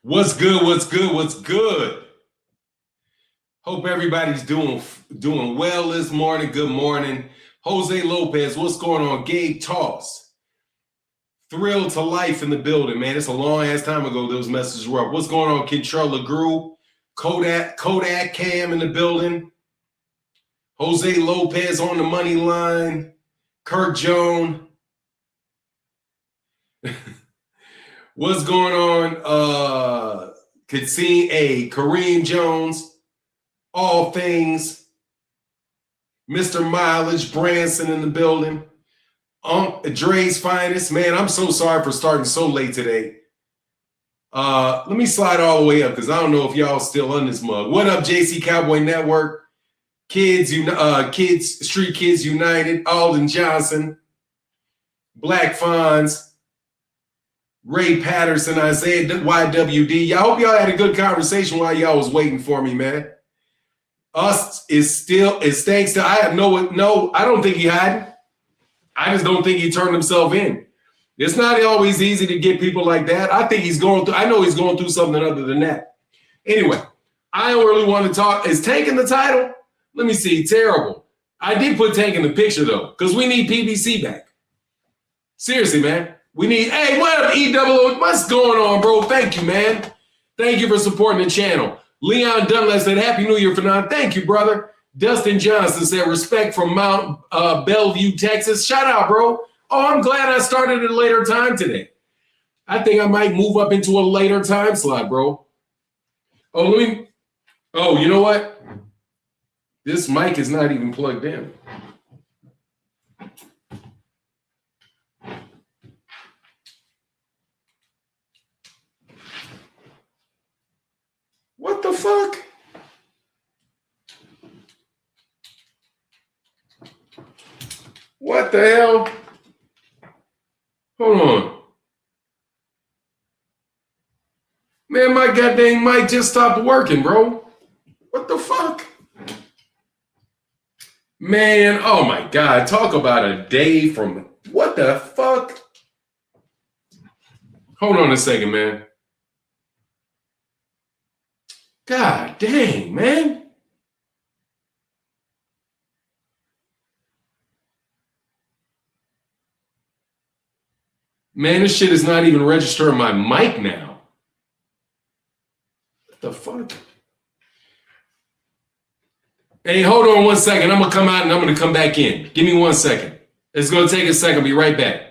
What's good? What's good? What's good? Hope everybody's doing well this morning. Good morning. Jose Lopez, what's going on? Gabe Toss. Thrilled to life in the building, man. It's a long ass time ago those messages were up. What's going on? Kentrell LeGrew, Kodak Cam in the building. Jose Lopez on the money line. Kirk Jones. What's going on? Kareem Jones. All things, Mr. Mileage Branson in the building. Dre's finest. Man, I'm so sorry for starting so late today. Let me slide all the way up because I don't know if y'all still on this mug. What up, JC Cowboy Network? Street Kids United, Alden Johnson, Black Fonz, Ray Patterson, Isaiah YWD. I hope y'all had a good conversation while y'all was waiting for me, man. Us is thanks to I don't think he had. I just don't think he turned himself in. It's not always easy to get people like that. I think I know he's going through something other than that. Anyway, I don't really want to talk. Is Tank in the title? Let me see. Terrible. I did put Tank in the picture though, because we need PBC back. Seriously, man. We need, hey, what up, EWO? What's going on, bro? Thank you, man. Thank you for supporting the channel. Leon Dunlap said, Happy New Year, Fanon. Thank you, brother. Dustin Johnson said, respect from Mount Bellevue, Texas. Shout out, bro. Oh, I'm glad I started at a later time today. I think I might move up into a later time slot, bro. Oh, you know what? This mic is not even plugged in. What the fuck? What the hell? Hold on. Man, my goddamn mic just stopped working, bro. What the fuck? Man, oh my God. Talk about a day from... What the fuck? Hold on a second, man. God dang, man. Man, this shit is not even registering my mic now. What the fuck? Hey, hold on 1 second. I'm going to come out and I'm going to come back in. Give me 1 second. It's going to take a second. I'll be right back.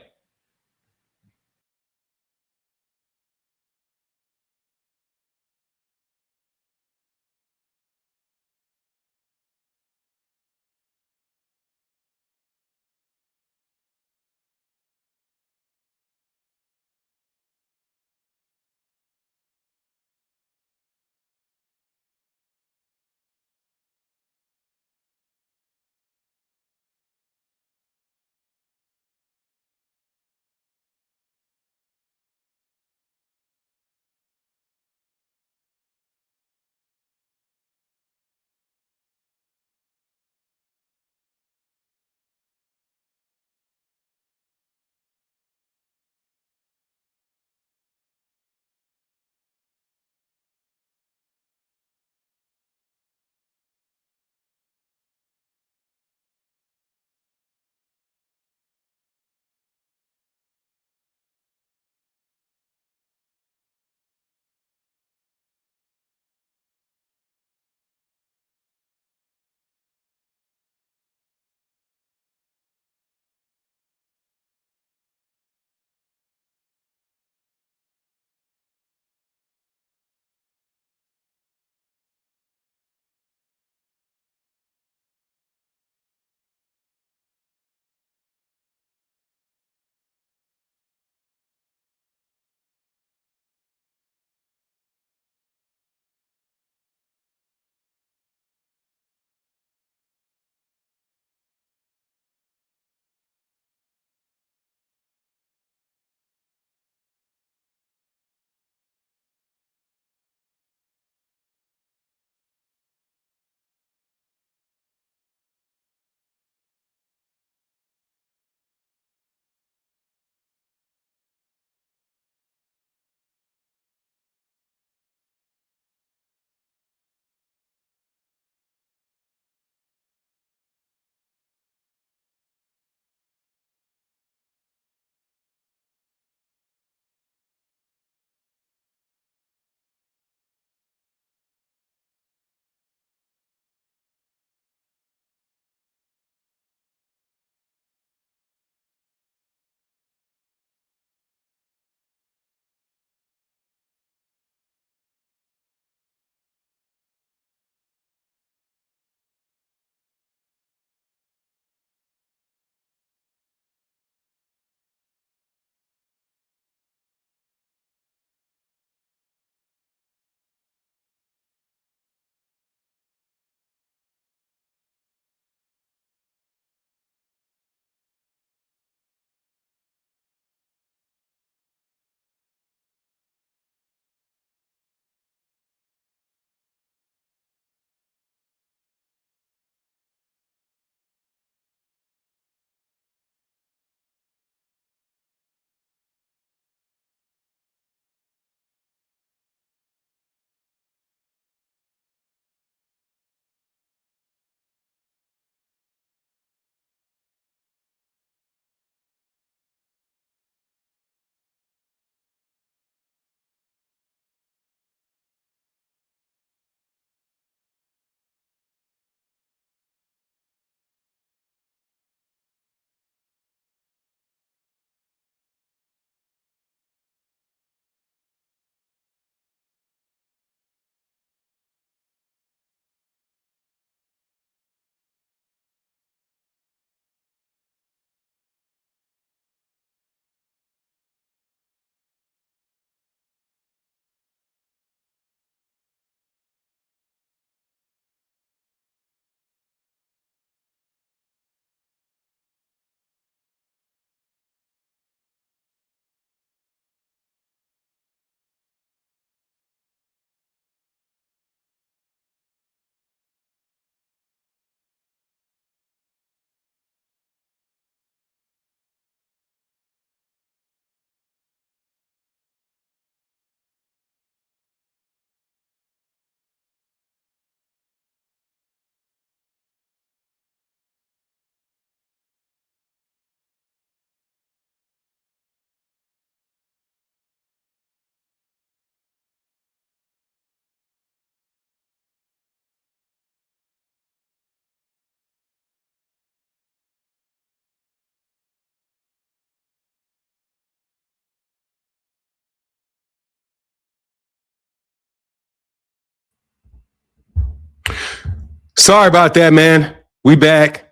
Sorry about that, man. We back.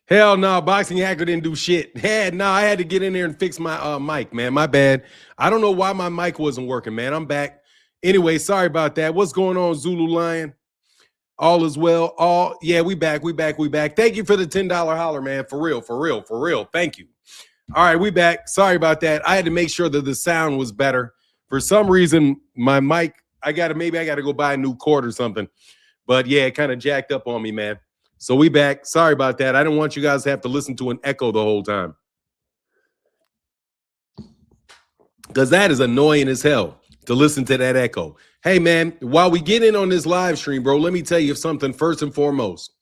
Hell no, Boxing Hacker didn't do shit. I had to get in there and fix my mic, man. My bad. I don't know why my mic wasn't working, man. I'm back. Anyway, sorry about that. What's going on, Zulu Lion? All is well. We back. Thank you for the $10 holler, man. For real. Thank you. All right, we back. Sorry about that. I had to make sure that the sound was better. For some reason, my mic, I gotta go buy a new cord or something. But yeah, it kind of jacked up on me, man. So we back. Sorry about that. I didn't want you guys to have to listen to an echo the whole time. Because that is annoying as hell to listen to that echo. Hey, man, while we get in on this live stream, bro, let me tell you something first and foremost.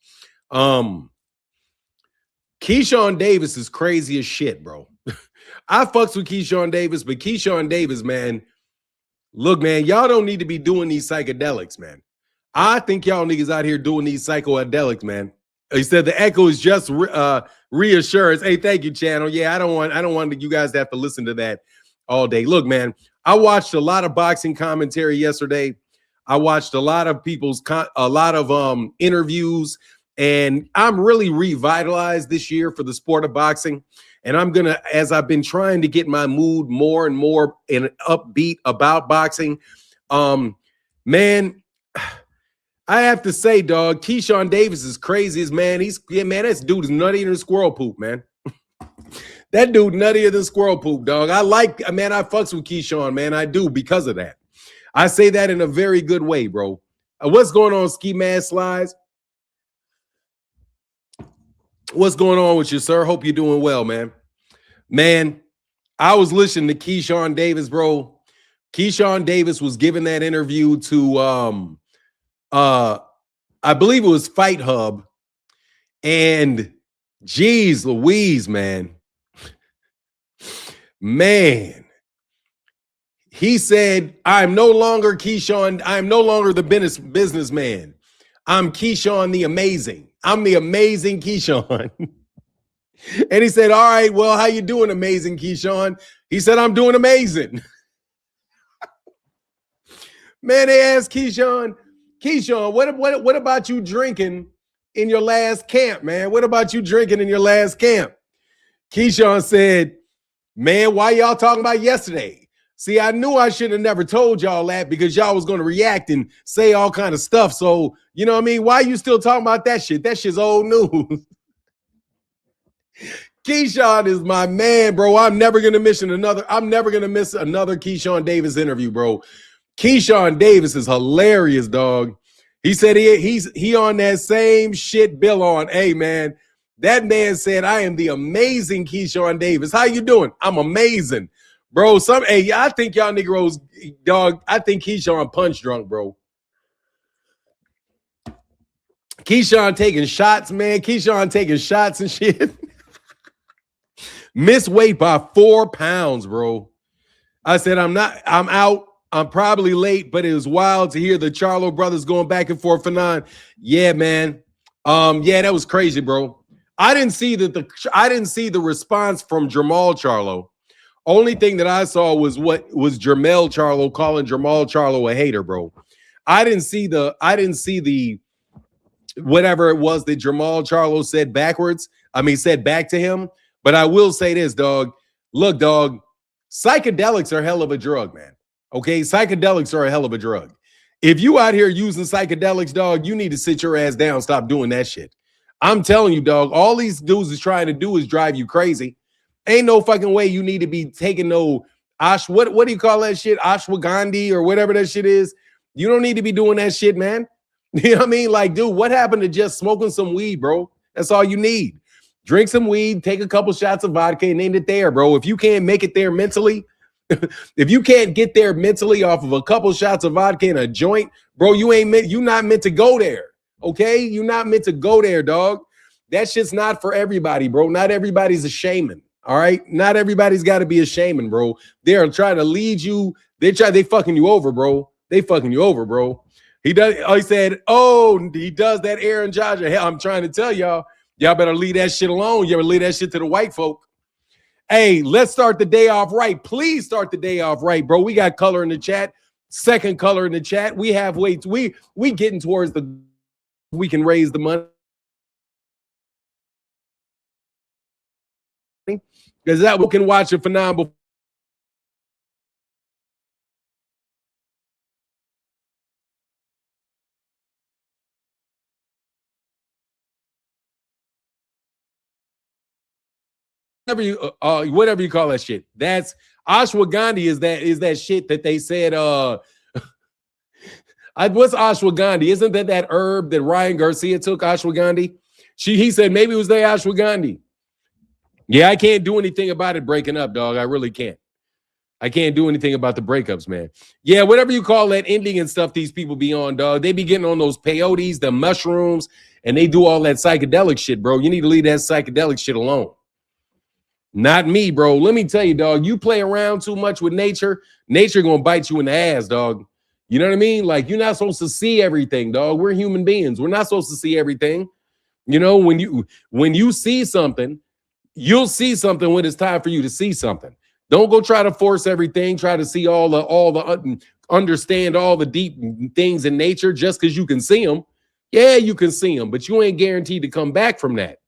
Keyshawn Davis is crazy as shit, bro. I fucks with Keyshawn Davis, but Keyshawn Davis, man, look, man, y'all don't need to be doing these psychedelics, man. I think y'all niggas out here doing these psychedelics, man. He said the echo is just reassurance. Hey, thank you, channel. Yeah, I don't want you guys to have to listen to that all day. Look, man, I watched a lot of boxing commentary yesterday. I watched a lot of interviews, and I'm really revitalized this year for the sport of boxing. And I'm gonna, as I've been trying to get my mood more and more and upbeat about boxing, man. I have to say, dog, Keyshawn Davis is crazy as man. That dude is nuttier than squirrel poop, man. That dude nuttier than squirrel poop, dog. I fucks with Keyshawn, man. I do because of that. I say that in a very good way, bro. What's going on, Ski Mask Slides? What's going on with you, sir? Hope you're doing well, man. Man, I was listening to Keyshawn Davis, bro. Keyshawn Davis was giving that interview to I believe it was Fight Hub, and geez Louise, man, he said, I'm no longer Keyshawn. I'm no longer the businessman. I'm Keyshawn the amazing. I'm the amazing Keyshawn. And he said, all right, well, how you doing, amazing Keyshawn? He said, I'm doing amazing. Man, they asked Keyshawn, what about you drinking in your last camp, man? What about you drinking in your last camp? Keyshawn said, man, why y'all talking about yesterday? See, I knew I should have never told y'all that because y'all was going to react and say all kind of stuff. So, you know what I mean? Why you still talking about that shit? That shit's old news. Keyshawn is my man, bro. I'm never going to miss another Keyshawn Davis interview, bro. Keyshawn Davis is hilarious, dog. He said he on that same shit Bill on. Hey, man, that man said, I am the amazing Keyshawn Davis. How you doing? I'm amazing, bro. I think y'all Negroes, dog, I think Keyshawn punch drunk, bro. Keyshawn taking shots, man. Keyshawn taking shots and shit. Missed weight by 4 pounds, bro. I said, I'm out. I'm probably late, but it was wild to hear the Charlo brothers going back and forth for 9. Yeah, man. Yeah, that was crazy, bro. I didn't see the response from Jamal Charlo. Only thing that I saw was Jermell Charlo calling Jamal Charlo a hater, bro. I didn't see the whatever it was that Jamal Charlo said said back to him. But I will say this, dog. Look, dog, psychedelics are hell of a drug, man. Okay, psychedelics are a hell of a drug. If you out here using psychedelics, dog, you need to sit your ass down. Stop doing that shit. I'm telling you, dog, all these dudes is trying to do is drive you crazy. Ain't no fucking way you need to be taking no what do you call that shit? Ashwagandha or whatever that shit is. You don't need to be doing that shit, man. You know what I mean? Like, dude, what happened to just smoking some weed, bro? That's all you need. Drink some weed, take a couple shots of vodka, and end it there, bro. If you can't make it there mentally, if you can't get there mentally off of a couple shots of vodka and a joint, bro, you're not meant to go there. Okay? You're not meant to go there, dog. That shit's not for everybody, bro. Not everybody's a shaman. All right. Not everybody's got to be a shaman, bro. They're trying to lead you. They fucking you over, bro. They fucking you over, bro. He said, he does that Aaron Judge. Hell, I'm trying to tell y'all better leave that shit alone. You ever leave that shit to the white folk. Hey, let's start the day off right. Please start the day off right, bro. We got color in the chat. Second color in the chat. We have weights. We getting towards the, we can raise the money. Because that we can watch it for now. Whatever you call that shit. That's ashwagandha is that shit that they said what's ashwagandha? Isn't that herb that Ryan Garcia took, ashwagandha? He said maybe it was the ashwagandha. Yeah, I can't do anything about it breaking up, dog. I really can't. I can't do anything about the breakups, man. Yeah, whatever you call that ending and stuff these people be on, dog. They be getting on those peyotes, the mushrooms, and they do all that psychedelic shit, bro. You need to leave that psychedelic shit alone. Not me, bro. Let me tell you, dog, you play around too much with nature gonna bite you in the ass, dog. You know what I mean? Like, you're not supposed to see everything, dog. We're human beings. We're not supposed to see everything. You know, when you see something, you'll see something when it's time for you to see something. Don't go try to force everything, try to see all the understand all the deep things in nature just because you can see them. Yeah, you can see them, but you ain't guaranteed to come back from that.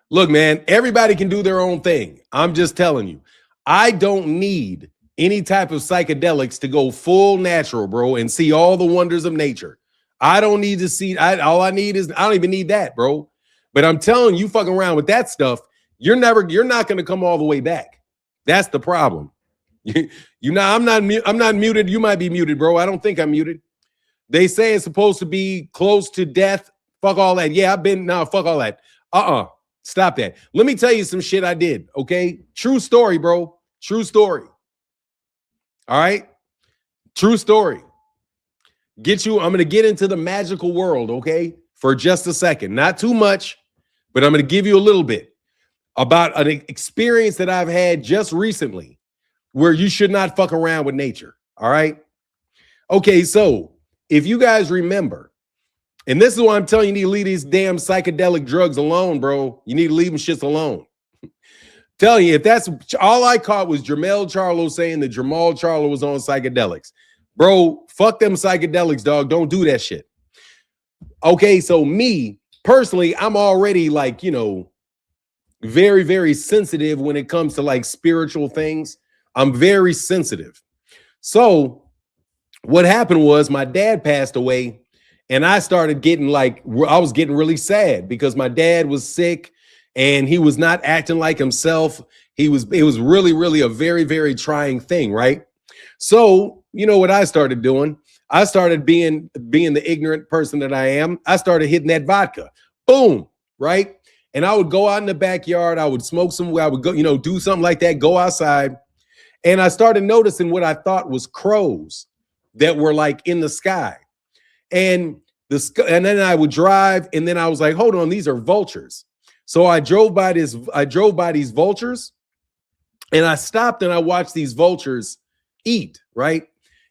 Look, man, everybody can do their own thing. I'm just telling you, I don't need any type of psychedelics to go full natural, bro, and see all the wonders of nature. I don't need to see, all I need is, I don't even need that, bro. But I'm telling you, fucking around with that stuff, you're not going to come all the way back. That's the problem. I'm not muted. You might be muted, bro. I don't think I'm muted. They say it's supposed to be close to death. Fuck all that. Yeah, fuck all that. Stop that. Let me tell you some shit I did, okay? True story, bro. True story. All right? True story. I'm going to get into the magical world, okay? For just a second. Not too much, but I'm going to give you a little bit about an experience that I've had just recently where you should not fuck around with nature, all right? Okay, so if you guys remember, and this is why I'm telling you, you need to leave these damn psychedelic drugs alone, bro. You need to leave them shits alone. Tell you, if that's all I caught was Jamal Charlo saying that Jamal Charlo was on psychedelics. Bro, fuck them psychedelics, dog. Don't do that shit. Okay, so me, personally, I'm already like, you know, very, very sensitive when it comes to like spiritual things. I'm very sensitive. So what happened was my dad passed away. And I started getting I was getting really sad because my dad was sick and he was not acting like himself. It was really, really a very, very trying thing, right? So, you know what I started doing? I started being the ignorant person that I am. I started hitting that vodka. Boom, right? And I would go out in the backyard. I would smoke some, I would go, you know, do something like that, go outside. And I started noticing what I thought was crows that were like in the sky. And then I would drive, and then I was like, hold on, these are vultures. So I drove by these vultures, and I stopped and I watched these vultures eat, right?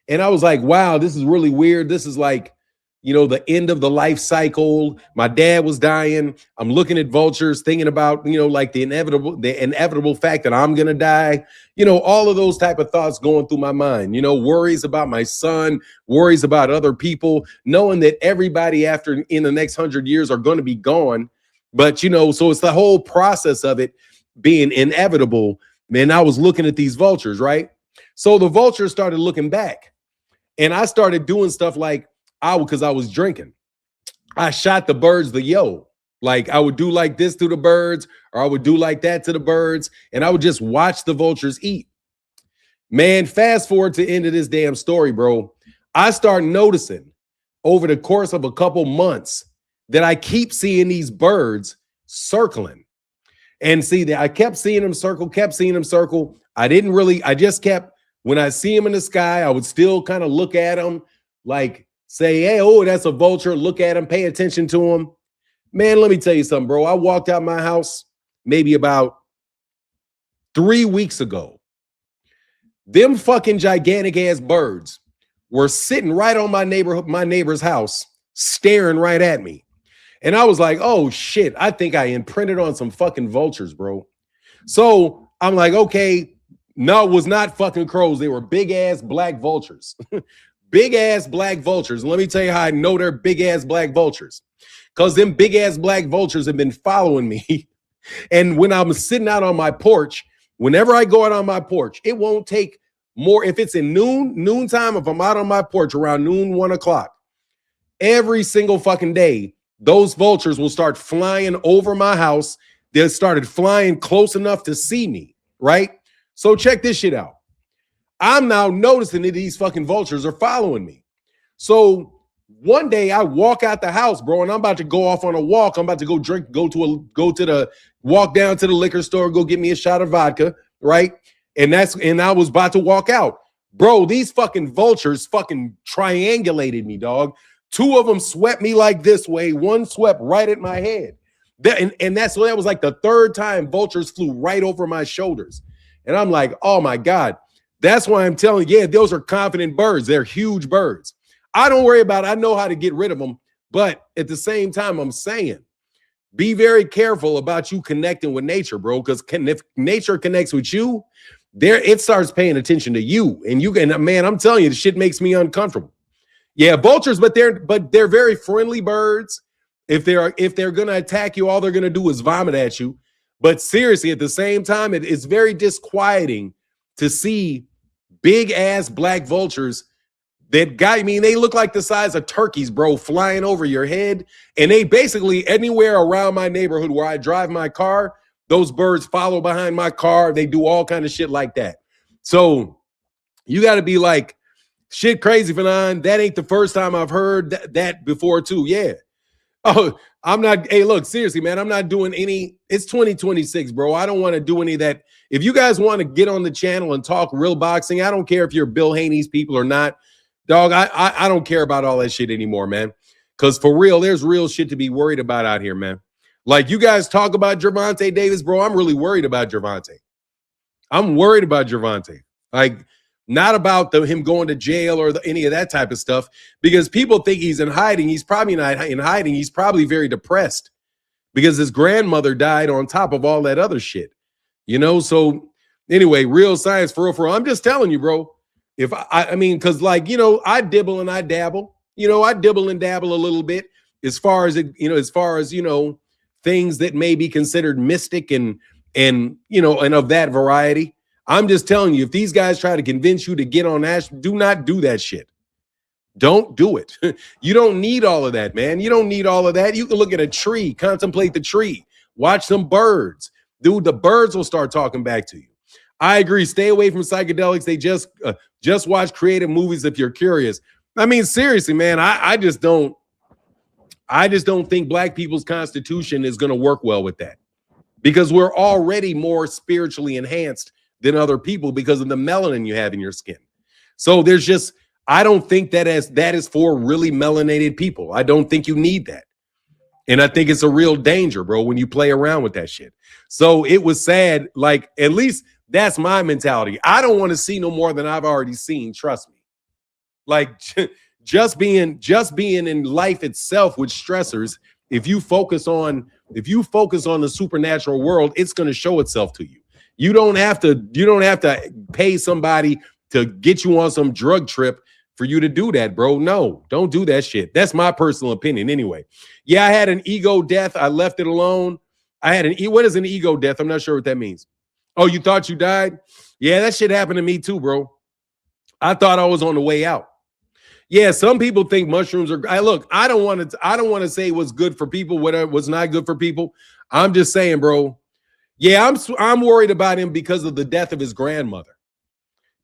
And I was like, wow, this is really weird. This is like, you know, the end of the life cycle. My dad was dying. I'm looking at vultures, thinking about, you know, like the inevitable fact that I'm going to die. You know, all of those type of thoughts going through my mind, you know, worries about my son, worries about other people, knowing that everybody in the next 100 years are going to be gone. But, you know, so it's the whole process of it being inevitable. Man, I was looking at these vultures, right? So the vultures started looking back, and I started doing stuff like, because I was drinking, I shot the birds the yo. Like I would do like this to the birds, or I would do like that to the birds, and I would just watch the vultures eat. Man, fast forward to the end of this damn story, bro. I start noticing over the course of a couple months that I keep seeing these birds circling. And see that I kept seeing them circle. I just kept, when I see them in the sky, I would still kind of look at them, like say, hey, oh, that's a vulture. Look at him, pay attention to him. Man, let me tell you something, bro. I walked out my house maybe about 3 weeks ago. Them fucking gigantic ass birds were sitting right on my neighbor's house, staring right at me. And I was like, oh shit, I think I imprinted on some fucking vultures, bro. So I'm like, okay, No, it was not fucking crows. They were big ass black vultures. Big ass black vultures. And let me tell you how I know they're big ass black vultures. Because them big ass black vultures have been following me. And when I'm sitting out on my porch, whenever I go out on my porch, it won't take more. If it's in noontime, if I'm out on my porch around noon, 1 o'clock, every single fucking day, those vultures will start flying over my house. They started flying close enough to see me, right? So check this shit out. I'm now noticing that these fucking vultures are following me. So one day I walk out the house, bro, and I'm about to go off on a walk. I'm about to walk down to the liquor store, go get me a shot of vodka, right? And I was about to walk out. Bro, these fucking vultures fucking triangulated me, dog. 2 of them swept me like this way. 1 swept right at my head. That was like the 3rd time vultures flew right over my shoulders. And I'm like, oh my God. That's why I'm telling you, yeah, those are confident birds. They're huge birds. I don't worry about it. I know how to get rid of them. But at the same time, I'm saying, be very careful about you connecting with nature, bro. Because if nature connects with you, it starts paying attention to you. And man, I'm telling you, the shit makes me uncomfortable. Yeah, vultures, but they're very friendly birds. If they're gonna attack you, all they're gonna do is vomit at you. But seriously, at the same time, it's very disquieting to see big ass black vultures they look like the size of turkeys, bro, flying over your head. And they basically anywhere around my neighborhood where I drive my car, those birds follow behind my car. They do all kind of shit like that. So you got to be like, shit crazy, Fanon. That ain't the first time I've heard that before too. Yeah. Oh, I'm not. Hey, look, seriously, man, I'm not doing any. It's 2026, bro. I don't want to do any of that. If you guys want to get on the channel and talk real boxing, I don't care if you're Bill Haney's people or not. Dog, I don't care about all that shit anymore, man. Because for real, there's real shit to be worried about out here, man. Like you guys talk about Gervonta Davis, bro. I'm really worried about Gervonta. I'm worried about Gervonta. Like, not about him going to jail or any of that type of stuff, because people think he's in hiding. He's probably not in hiding. He's probably very depressed because his grandmother died on top of all that other shit. You know, so anyway, real science for real. I'm just telling you, bro. If I mean, because like, you know, I dibble and I dabble. You know, I dibble and dabble a little bit as far as things that may be considered mystic and of that variety. I'm just telling you, if these guys try to convince you to get on that, do not do that shit. Don't do it. You don't need all of that, man. You don't need all of that. You can look at a tree, contemplate the tree, watch some birds. Dude, the birds will start talking back to you. I agree. Stay away from psychedelics. They just watch creative movies if you're curious. I mean, seriously, man, I just don't think black people's constitution is going to work well with that, because we're already more spiritually enhanced than other people because of the melanin you have in your skin. So I don't think that is for really melanated people. I don't think you need that. And I think it's a real danger, bro, when you play around with that shit. So it was sad. Like, at least that's my mentality. I don't want to see no more than I've already seen. Trust me. Like, just being in life itself with stressors, if you focus on the supernatural world, it's going to show itself to you. You don't have to pay somebody to get you on some drug trip for you to do that, bro. No, don't do that shit. That's my personal opinion anyway. Yeah, I had an ego death. I left it alone. What is an ego death? I'm not sure what that means. Oh, you thought you died? Yeah, that shit happened to me too, bro. I thought I was on the way out. Yeah, some people think mushrooms are. Look, I don't want to say what's good for people, what's not good for people. I'm just saying, bro. Yeah, I'm worried about him because of the death of his grandmother.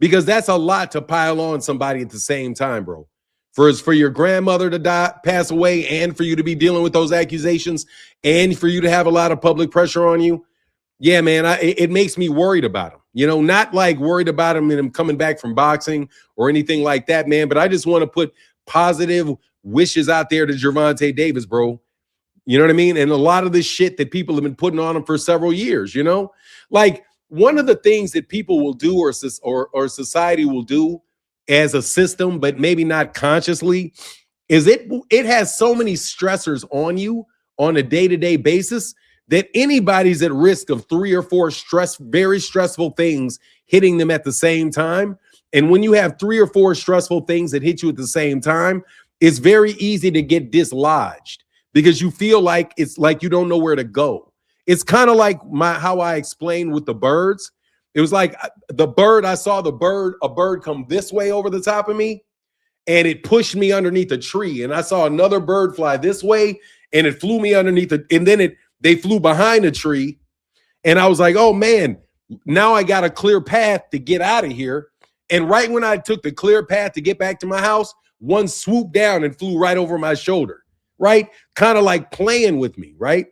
Because that's a lot to pile on somebody at the same time, bro. For your grandmother to pass away, and for you to be dealing with those accusations, and for you to have a lot of public pressure on you. Yeah, man, it makes me worried about him. You know, not like worried about him and him coming back from boxing or anything like that, man. But I just want to put positive wishes out there to Gervonta Davis, bro. You know what I mean? And a lot of this shit that people have been putting on him for several years, you know? Like, one of the things that people will do or society will do as a system, but maybe not consciously, is it has so many stressors on you on a day-to-day basis that anybody's at risk of 3 or 4 very stressful things hitting them at the same time. And when you have 3 or 4 stressful things that hit you at the same time, it's very easy to get dislodged because you feel like it's like you don't know where to go. It's kind of like how I explained with the birds. It was like the bird, I saw a bird come this way over the top of me, and it pushed me underneath a tree. And I saw another bird fly this way, and it flew me underneath it. And then they flew behind a tree. And I was like, oh man, now I got a clear path to get out of here. And right when I took the clear path to get back to my house, one swooped down and flew right over my shoulder, right? Kind of like playing with me, right?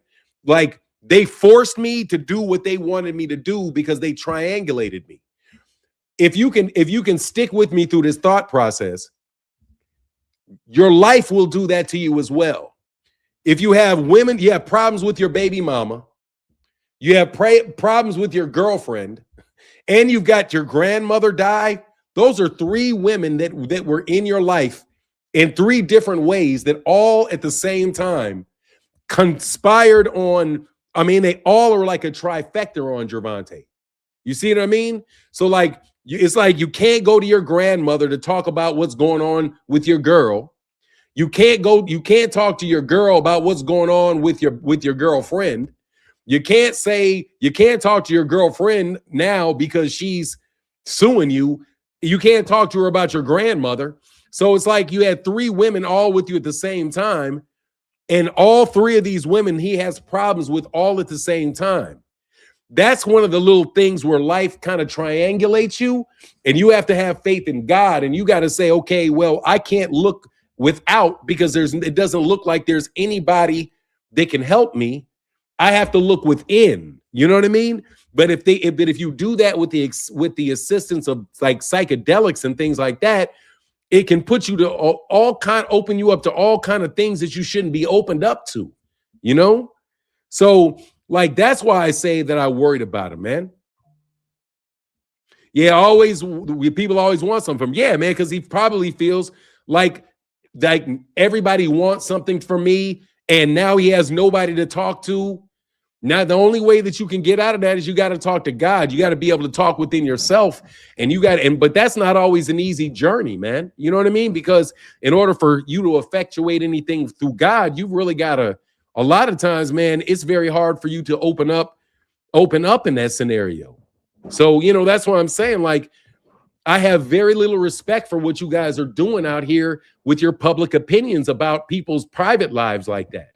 Like they forced me to do what they wanted me to do because they triangulated me. If you can stick with me through this thought process, your life will do that to you as well. If you have women, you have problems with your baby mama, you have problems with your girlfriend, and you've got your grandmother die. Those are 3 women that were in your life in 3 different ways that all at the same time conspired on. I mean, they all are like a trifecta on Gervonta. You see what I mean? So like, it's like you can't go to your grandmother to talk about what's going on with your girl. You can't talk to your girl about what's going on with your girlfriend. You can't talk to your girlfriend now because she's suing you. You can't talk to her about your grandmother. So it's like you had 3 women all with you at the same time. And all 3 of these women he has problems with all at the same time. That's one of the little things where life kind of triangulates you, and you have to have faith in God. And you got to say, okay, well, I can't look without because it doesn't look like there's anybody that can help me. I have to look within. You know what I mean? But if you do that with the assistance of like psychedelics and things like that, it can put you to open you up to all kind of things that you shouldn't be opened up to, you know? So like, that's why I say that I worried about him, man. Yeah, people always want something from, yeah, man, because he probably feels like everybody wants something from me, and now he has nobody to talk to. Now, the only way that you can get out of that is you got to talk to God. You got to be able to talk within yourself, but that's not always an easy journey, man. You know what I mean? Because in order for you to effectuate anything through God, you've really got to, a lot of times, man, it's very hard for you to open up in that scenario. So, you know, that's why I'm saying, like, I have very little respect for what you guys are doing out here with your public opinions about people's private lives like that,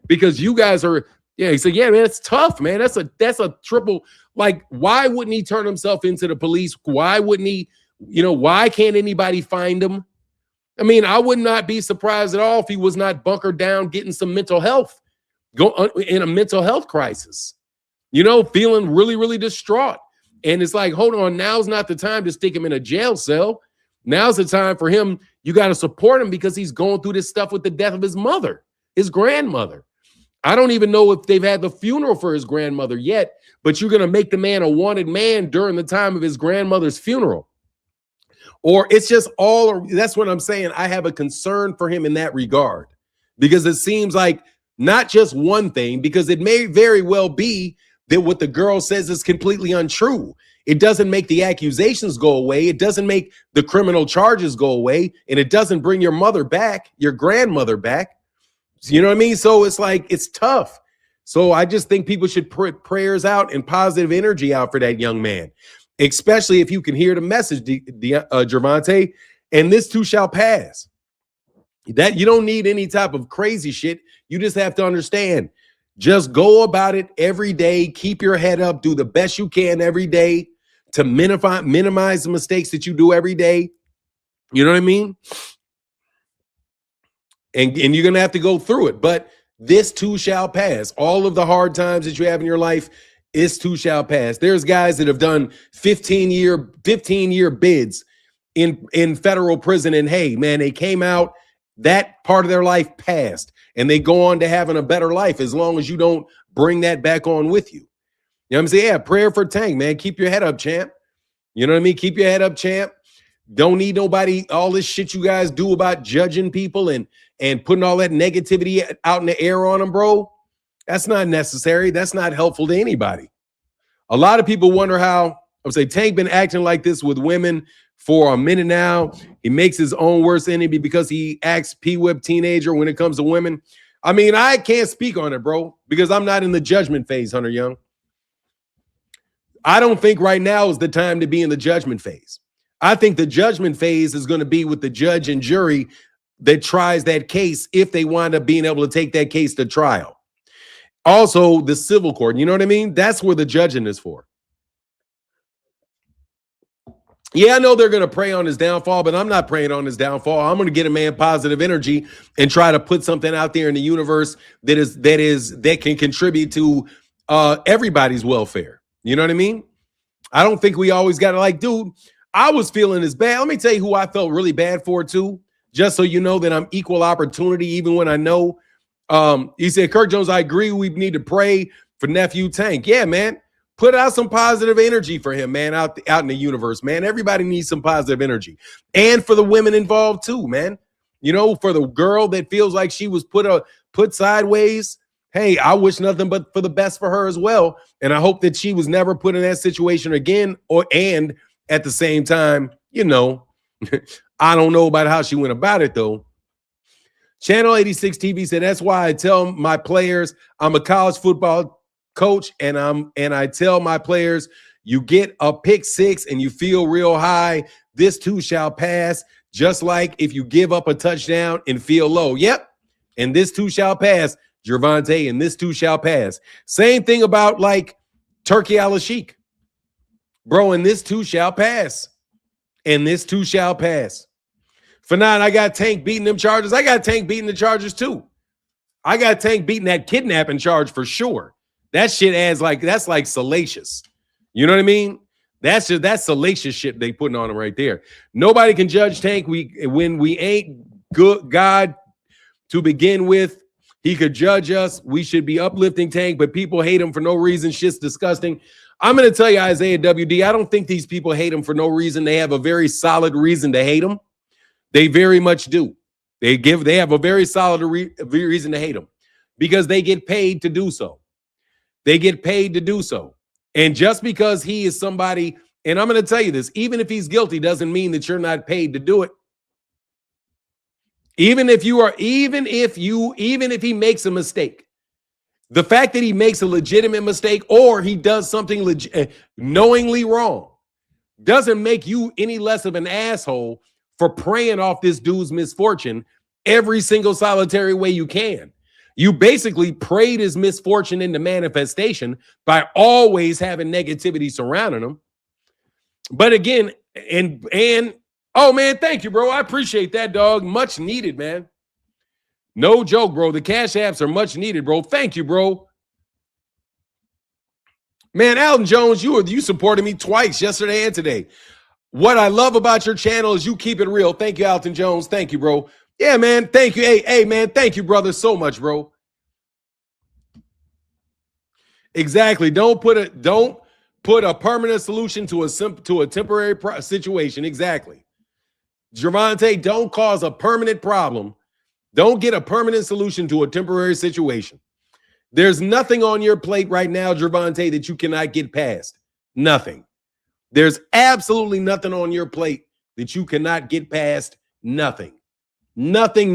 because you guys are. Yeah, he said, yeah, man, it's tough, man. That's a triple. Like, why wouldn't he turn himself into the police? Why wouldn't he, why can't anybody find him? I mean, I would not be surprised at all if he was not bunkered down, getting some mental health, in a mental health crisis, feeling really, really distraught. And it's like, hold on, now's not the time to stick him in a jail cell. Now's the time for him. You got to support him because he's going through this stuff with the death of his mother, his grandmother. I don't even know if they've had the funeral for his grandmother yet, but you're going to make the man a wanted man during the time of his grandmother's funeral. Or it's just that's what I'm saying. I have a concern for him in that regard, because it seems like not just one thing, because it may very well be that what the girl says is completely untrue. It doesn't make the accusations go away. It doesn't make the criminal charges go away. And it doesn't bring your mother back, your grandmother back. You know what I mean? So it's like, it's tough. So I just think people should put prayers out and positive energy out for that young man, especially if you can hear the message, Gervonta, and this too shall pass. That you don't need any type of crazy shit. You just have to understand, just go about it every day. Keep your head up. Do the best you can every day to minimize the mistakes that you do every day. You know what I mean? And you're going to have to go through it, but this too shall pass. All of the hard times that you have in your life, this too shall pass. There's guys that have done 15-year bids in federal prison, and hey, man, they came out, that part of their life passed, and they go on to having a better life as long as you don't bring that back on with you. You know what I'm saying? Yeah, prayer for Tank, man. Keep your head up, champ. You know what I mean? Keep your head up, champ. Don't need nobody, all this shit you guys do about judging people and putting all that negativity out in the air on them, bro. That's not necessary. That's not helpful to anybody. A lot of people wonder how, I would say, Tank been acting like this with women for a minute now. He makes his own worst enemy because he acts P-whip teenager when it comes to women. I mean, I can't speak on it, bro, because I'm not in the judgment phase, Hunter Young. I don't think right now is the time to be in the judgment phase. I think the judgment phase is going to be with the judge and jury that tries that case if they wind up being able to take that case to trial. Also, the civil court, you know what I mean? That's where the judging is for. Yeah, I know they're going to pray on his downfall, but I'm not praying on his downfall. I'm going to get a man positive energy and try to put something out there in the universe that can contribute to everybody's welfare. You know what I mean? I don't think we always got to like, dude, I was feeling as bad. Let me tell you who I felt really bad for too, just so you know that I'm equal opportunity, even when I know. He said, Kirk Jones, I agree. We need to pray for nephew Tank. Yeah, man. Put out some positive energy for him, man, out in the universe, man. Everybody needs some positive energy. And for the women involved too, man. You know, for the girl that feels like she was put sideways, hey, I wish nothing but for the best for her as well. And I hope that she was never put in that situation again. And at the same time, you know, I don't know about how she went about it, though. Channel 86 TV said, that's why I tell my players, I'm a college football coach, and I tell my players, you get a pick six and you feel real high, this too shall pass, just like if you give up a touchdown and feel low. Yep, and this too shall pass, Gervonta, and this too shall pass. Same thing about like Turkey Al-Sheikh. Bro, and this too shall pass. And this too shall pass. For now, I got Tank beating them Chargers. I got Tank beating the Chargers too. I got Tank beating that kidnapping charge for sure. That shit adds that's like salacious. You know what I mean? That's salacious shit they putting on him right there. Nobody can judge Tank when we ain't good God to begin with. He could judge us. We should be uplifting Tank, but people hate him for no reason. Shit's disgusting. I'm going to tell you, Isaiah WD, I don't think these people hate him for no reason. They have a very solid reason to hate him. They very much do. They have a very solid reason to hate him because they get paid to do so. They get paid to do so. And just because he is somebody, and I'm going to tell you this, even if he's guilty doesn't mean that you're not paid to do it. Even if he makes a mistake, the fact that he makes a legitimate mistake or he does something knowingly wrong doesn't make you any less of an asshole for preying off this dude's misfortune every single solitary way you can. You basically prayed his misfortune into manifestation by always having negativity surrounding him. But again, and oh man, thank you, bro. I appreciate that, dog. Much needed, man. No joke, bro. The cash apps are much needed, bro. Thank you, bro. Man, Alton Jones, you supported me twice, yesterday and today. What I love about your channel is you keep it real. Thank you, Alton Jones. Thank you, bro. Yeah, man. Thank you. Hey, man. Thank you, brother, so much, bro. Exactly. Don't put a permanent solution to a temporary situation. Exactly. Gervonta, don't cause a permanent problem. Don't get a permanent solution to a temporary situation. There's nothing on your plate right now, Gervonta, that you cannot get past. Nothing. There's absolutely nothing on your plate that you cannot get past. Nothing. Nothing.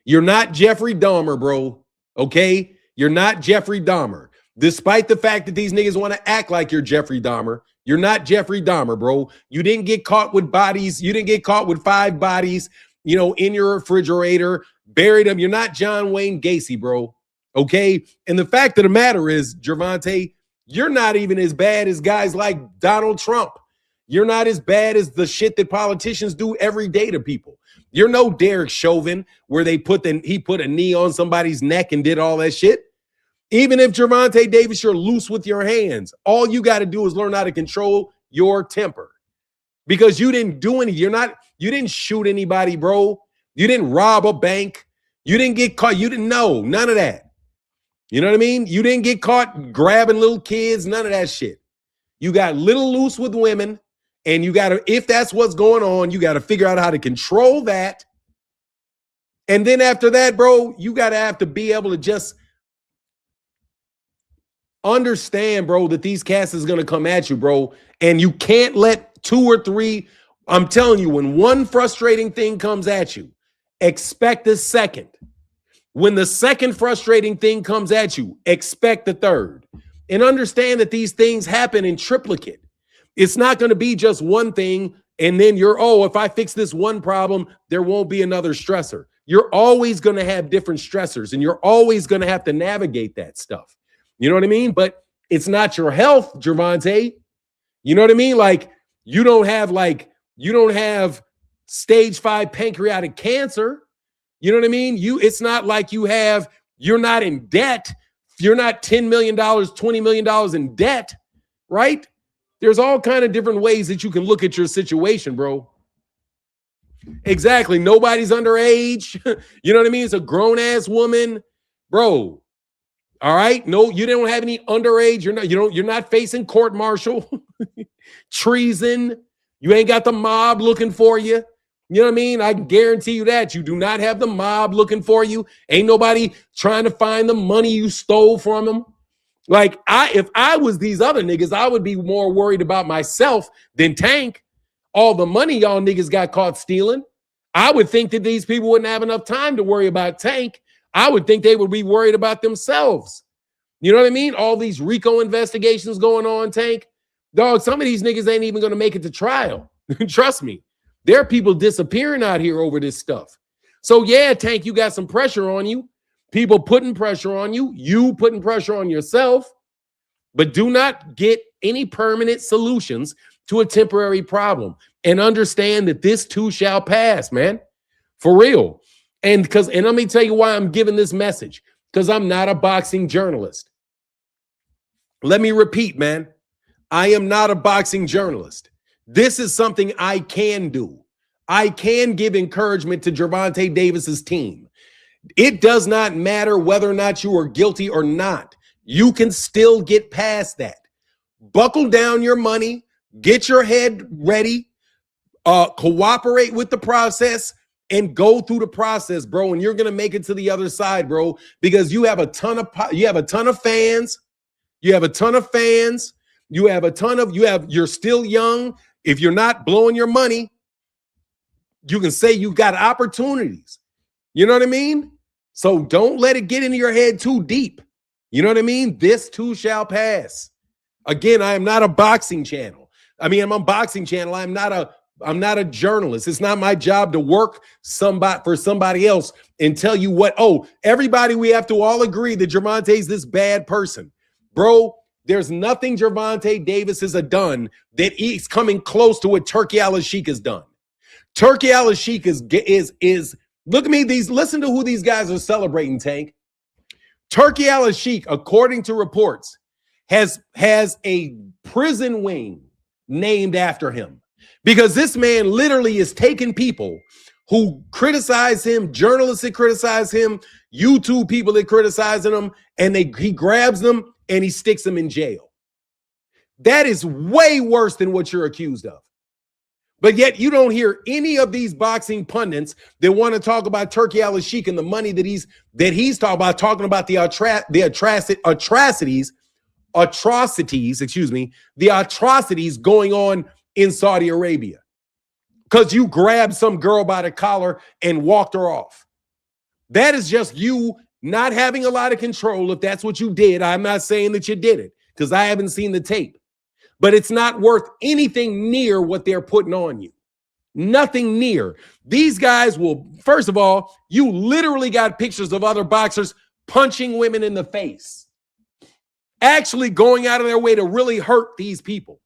You're not Jeffrey Dahmer, bro. Okay? You're not Jeffrey Dahmer. Despite the fact that these niggas want to act like you're Jeffrey Dahmer, you're not Jeffrey Dahmer, bro. You didn't get caught with bodies. You didn't get caught with 5 bodies, in your refrigerator, buried them. You're not John Wayne Gacy, bro. Okay? And the fact of the matter is, Gervonta, you're not even as bad as guys like Donald Trump. You're not as bad as the shit that politicians do every day to people. You're no Derek Chauvin where he put a knee on somebody's neck and did all that shit. Even if Gervonta Davis, you're loose with your hands, all you got to do is learn how to control your temper because you didn't do any. You didn't shoot anybody, bro. You didn't rob a bank. You didn't get caught. You didn't know none of that. You know what I mean? You didn't get caught grabbing little kids, none of that shit. You got little loose with women, and you got to, if that's what's going on, you got to figure out how to control that And then after that, bro, you got to have to be able to just understand, bro, that these cats is going to come at you, bro. And you can't let 2 or 3. I'm telling you, when one frustrating thing comes at you, expect a second. When the second frustrating thing comes at you, expect the third. And understand that these things happen in triplicate. It's not going to be just one thing and then if I fix this one problem, there won't be another stressor. You're always going to have different stressors, and you're always going to have to navigate that stuff. You know what I mean? But it's not your health, Gervonta. You know what I mean? Like, you don't have stage 5 pancreatic cancer. You know what I mean? It's not like you're not in debt. You're not $10 million, $20 million in debt, right? There's all kind of different ways that you can look at your situation, bro. Exactly. Nobody's underage. You know what I mean? It's a grown-ass woman, bro. All right. No, you don't have any underage. You're not facing court-martial, treason. You ain't got the mob looking for you. You know what I mean? I can guarantee you that. You do not have the mob looking for you. Ain't nobody trying to find the money you stole from them. Like, if I was these other niggas, I would be more worried about myself than Tank. All the money y'all niggas got caught stealing. I would think that these people wouldn't have enough time to worry about Tank. I would think they would be worried about themselves. You know what I mean? All these RICO investigations going on, Tank. Dog, some of these niggas ain't even going to make it to trial. Trust me. There are people disappearing out here over this stuff. So yeah, Tank, you got some pressure on you. People putting pressure on you. You putting pressure on yourself. But do not get any permanent solutions to a temporary problem. And understand that this too shall pass, man. For real. And let me tell you why I'm giving this message. Because I'm not a boxing journalist. Let me repeat, man. I am not a boxing journalist. This is something I can do. I can give encouragement to Gervonta Davis's team. It does not matter whether or not you are guilty or not. You can still get past that. Buckle down your money. Get your head ready. Cooperate with the process and go through the process, bro. And you're gonna make it to the other side, bro, because you have a ton of fans. You have a ton of fans. You're still young. If you're not blowing your money, you can say you got opportunities. You know what I mean? So don't let it get into your head too deep. You know what I mean? This too shall pass. Again, I am not a boxing channel. I'm a boxing channel. I'm not a journalist. It's not my job to work for somebody else and tell you what. Oh, everybody, we have to all agree that Gervonta's this bad person. Bro, there's nothing Gervonta Davis has done that he's coming close to what Turki Al-Sheikh has done. Turki Al-Sheikh is look at me. Listen to who these guys are celebrating, Tank. Turki Al-Sheikh, according to reports, has a prison wing named after him. Because this man literally is taking people who criticize him, journalists that criticize him, YouTube people that criticizing him, and he grabs them and he sticks them in jail. That is way worse than what you're accused of. But yet you don't hear any of these boxing pundits that want to talk about Turki Al-Sheikh and the money that he's talking about the atrocities going on in Saudi Arabia. Because you grabbed some girl by the collar and walked her off. That is just you not having a lot of control if that's what you did. I'm not saying that you did it because I haven't seen the tape. But it's not worth anything near what they're putting on you. Nothing near. These guys will, first of all, you literally got pictures of other boxers punching women in the face. Actually going out of their way to really hurt these people.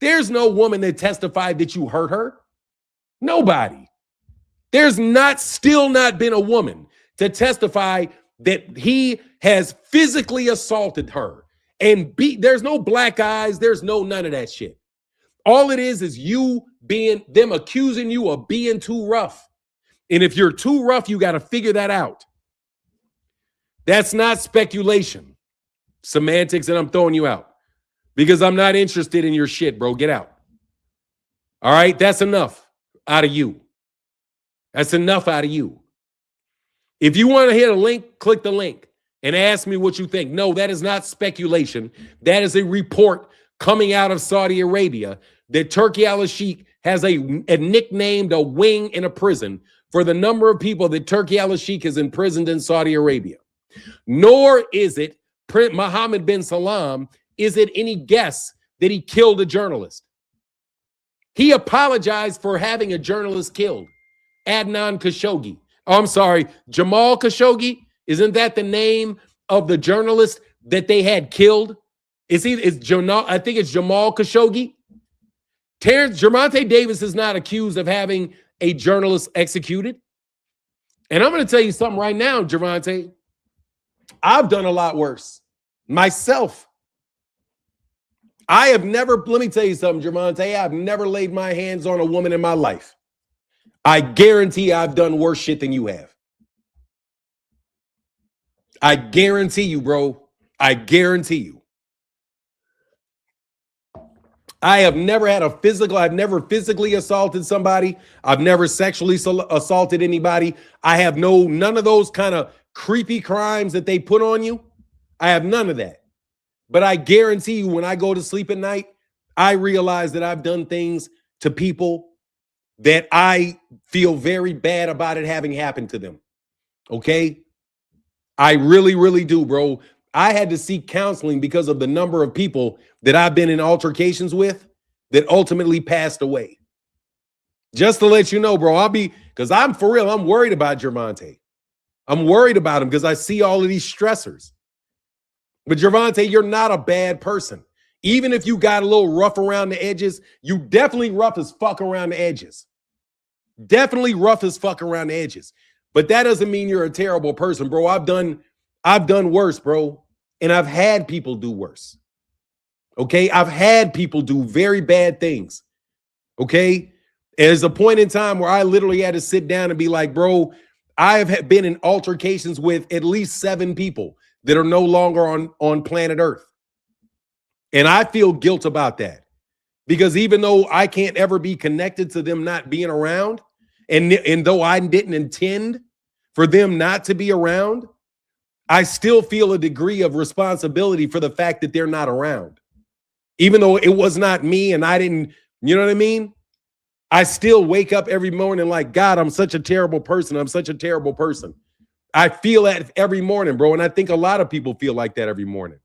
There's no woman that testified that you hurt her. Nobody. There's still not been a woman to testify that he has physically assaulted her and there's no black eyes. There's none of that shit. All it is them accusing you of being too rough. And if you're too rough, you got to figure that out. That's not speculation. Semantics, and I'm throwing you out because I'm not interested in your shit, bro. Get out. All right. That's enough out of you. That's enough out of you. If you want to hit a link, click the link and ask me what you think. No, that is not speculation. That is a report coming out of Saudi Arabia that Turki al-Sheikh has a nicknamed a wing in a prison for the number of people that Turki al-Sheikh has imprisoned in Saudi Arabia. Nor is it Prince Mohammed bin Salman, is it any guess that he killed a journalist. He apologized for having a journalist killed, Adnan Khashoggi. Oh, I'm sorry, Jamal Khashoggi. Isn't that the name of the journalist that they had killed? I think it's Jamal Khashoggi. Gervonta Davis is not accused of having a journalist executed. And I'm going to tell you something right now, Gervonta. I've done a lot worse myself. Let me tell you something, Gervonta. I've never laid my hands on a woman in my life. I guarantee I've done worse shit than you have. I guarantee you, bro. I guarantee you. I've never physically assaulted somebody. I've never sexually assaulted anybody. I have none of those kind of creepy crimes that they put on you. I have none of that. But I guarantee you, when I go to sleep at night, I realize that I've done things to people that I feel very bad about it having happened to them. Okay? I really, really do, bro. I had to seek counseling because of the number of people that I've been in altercations with that ultimately passed away. Just to let you know, bro, because I'm for real, I'm worried about Gervonta. I'm worried about him because I see all of these stressors. But Gervonta, you're not a bad person. Even if you got a little rough around the edges, you definitely rough as fuck around the edges. Definitely rough as fuck around the edges. But that doesn't mean you're a terrible person, bro. I've done worse, bro. And I've had people do worse. Okay? I've had people do very bad things. Okay? There's a point in time where I literally had to sit down and be like, bro, I have been in altercations with at least 7 people that are no longer on planet Earth. And I feel guilt about that. Because even though I can't ever be connected to them not being around, and though I didn't intend for them not to be around, I still feel a degree of responsibility for the fact that they're not around. Even though it was not me and I didn't, you know what I mean? I still wake up every morning like, God, I'm such a terrible person. I'm such a terrible person. I feel that every morning, bro. And I think a lot of people feel like that every morning.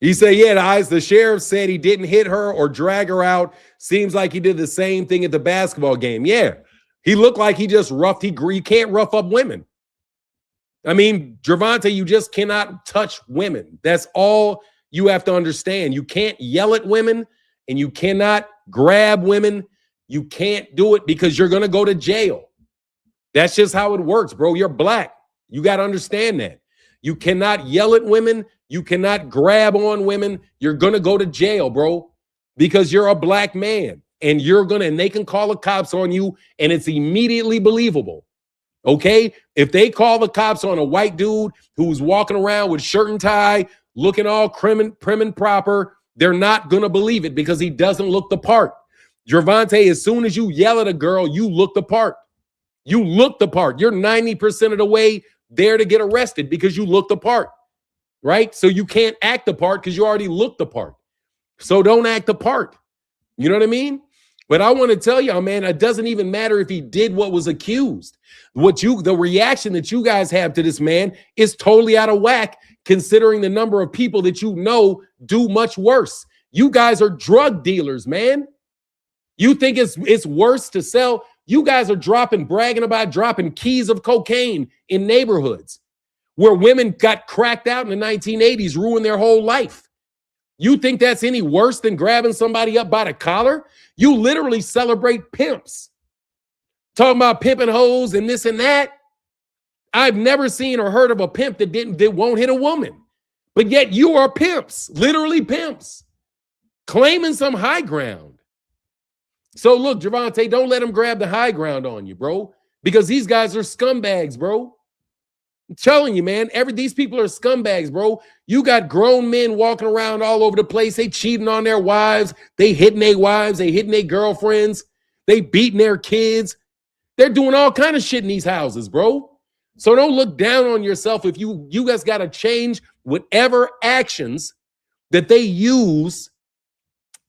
He said, yeah, the sheriff said he didn't hit her or drag her out. Seems like he did the same thing at the basketball game. Yeah, he looked like he just roughed. He can't rough up women. I mean, Gervonta, you just cannot touch women. That's all you have to understand. You can't yell at women and you cannot grab women. You can't do it because you're going to go to jail. That's just how it works, bro. You're black. You got to understand that. You cannot yell at women. You cannot grab on women. You're going to go to jail, bro, because you're a black man and and they can call the cops on you and it's immediately believable. Okay? If they call the cops on a white dude who's walking around with shirt and tie, looking all prim and proper, they're not going to believe it because he doesn't look the part. Gervonta, as soon as you yell at a girl, you look the part. You look the part. You're 90% of the way there to get arrested because you look the part, right? So you can't act the part because you already looked the part. So don't act the part. You know what I mean? But I want to tell y'all, man, it doesn't even matter if he did what was accused. The reaction that you guys have to this man is totally out of whack, considering the number of people that you know do much worse. You guys are drug dealers, man. You think it's worse to sell? You guys are bragging about dropping keys of cocaine in neighborhoods where women got cracked out in the 1980s, ruined their whole life. You think that's any worse than grabbing somebody up by the collar? You literally celebrate pimps. Talking about pimping hoes and this and that. I've never seen or heard of a pimp that won't hit a woman. But yet you are pimps, literally pimps, claiming some high ground. So look, Gervonta, don't let him grab the high ground on you, bro, because these guys are scumbags, bro. I'm telling you, man, these people are scumbags, bro. You got grown men walking around all over the place. They cheating on their wives. They hitting their wives. They hitting their girlfriends. They beating their kids. They're doing all kind of shit in these houses, bro. So don't look down on yourself if you guys got to change whatever actions that they use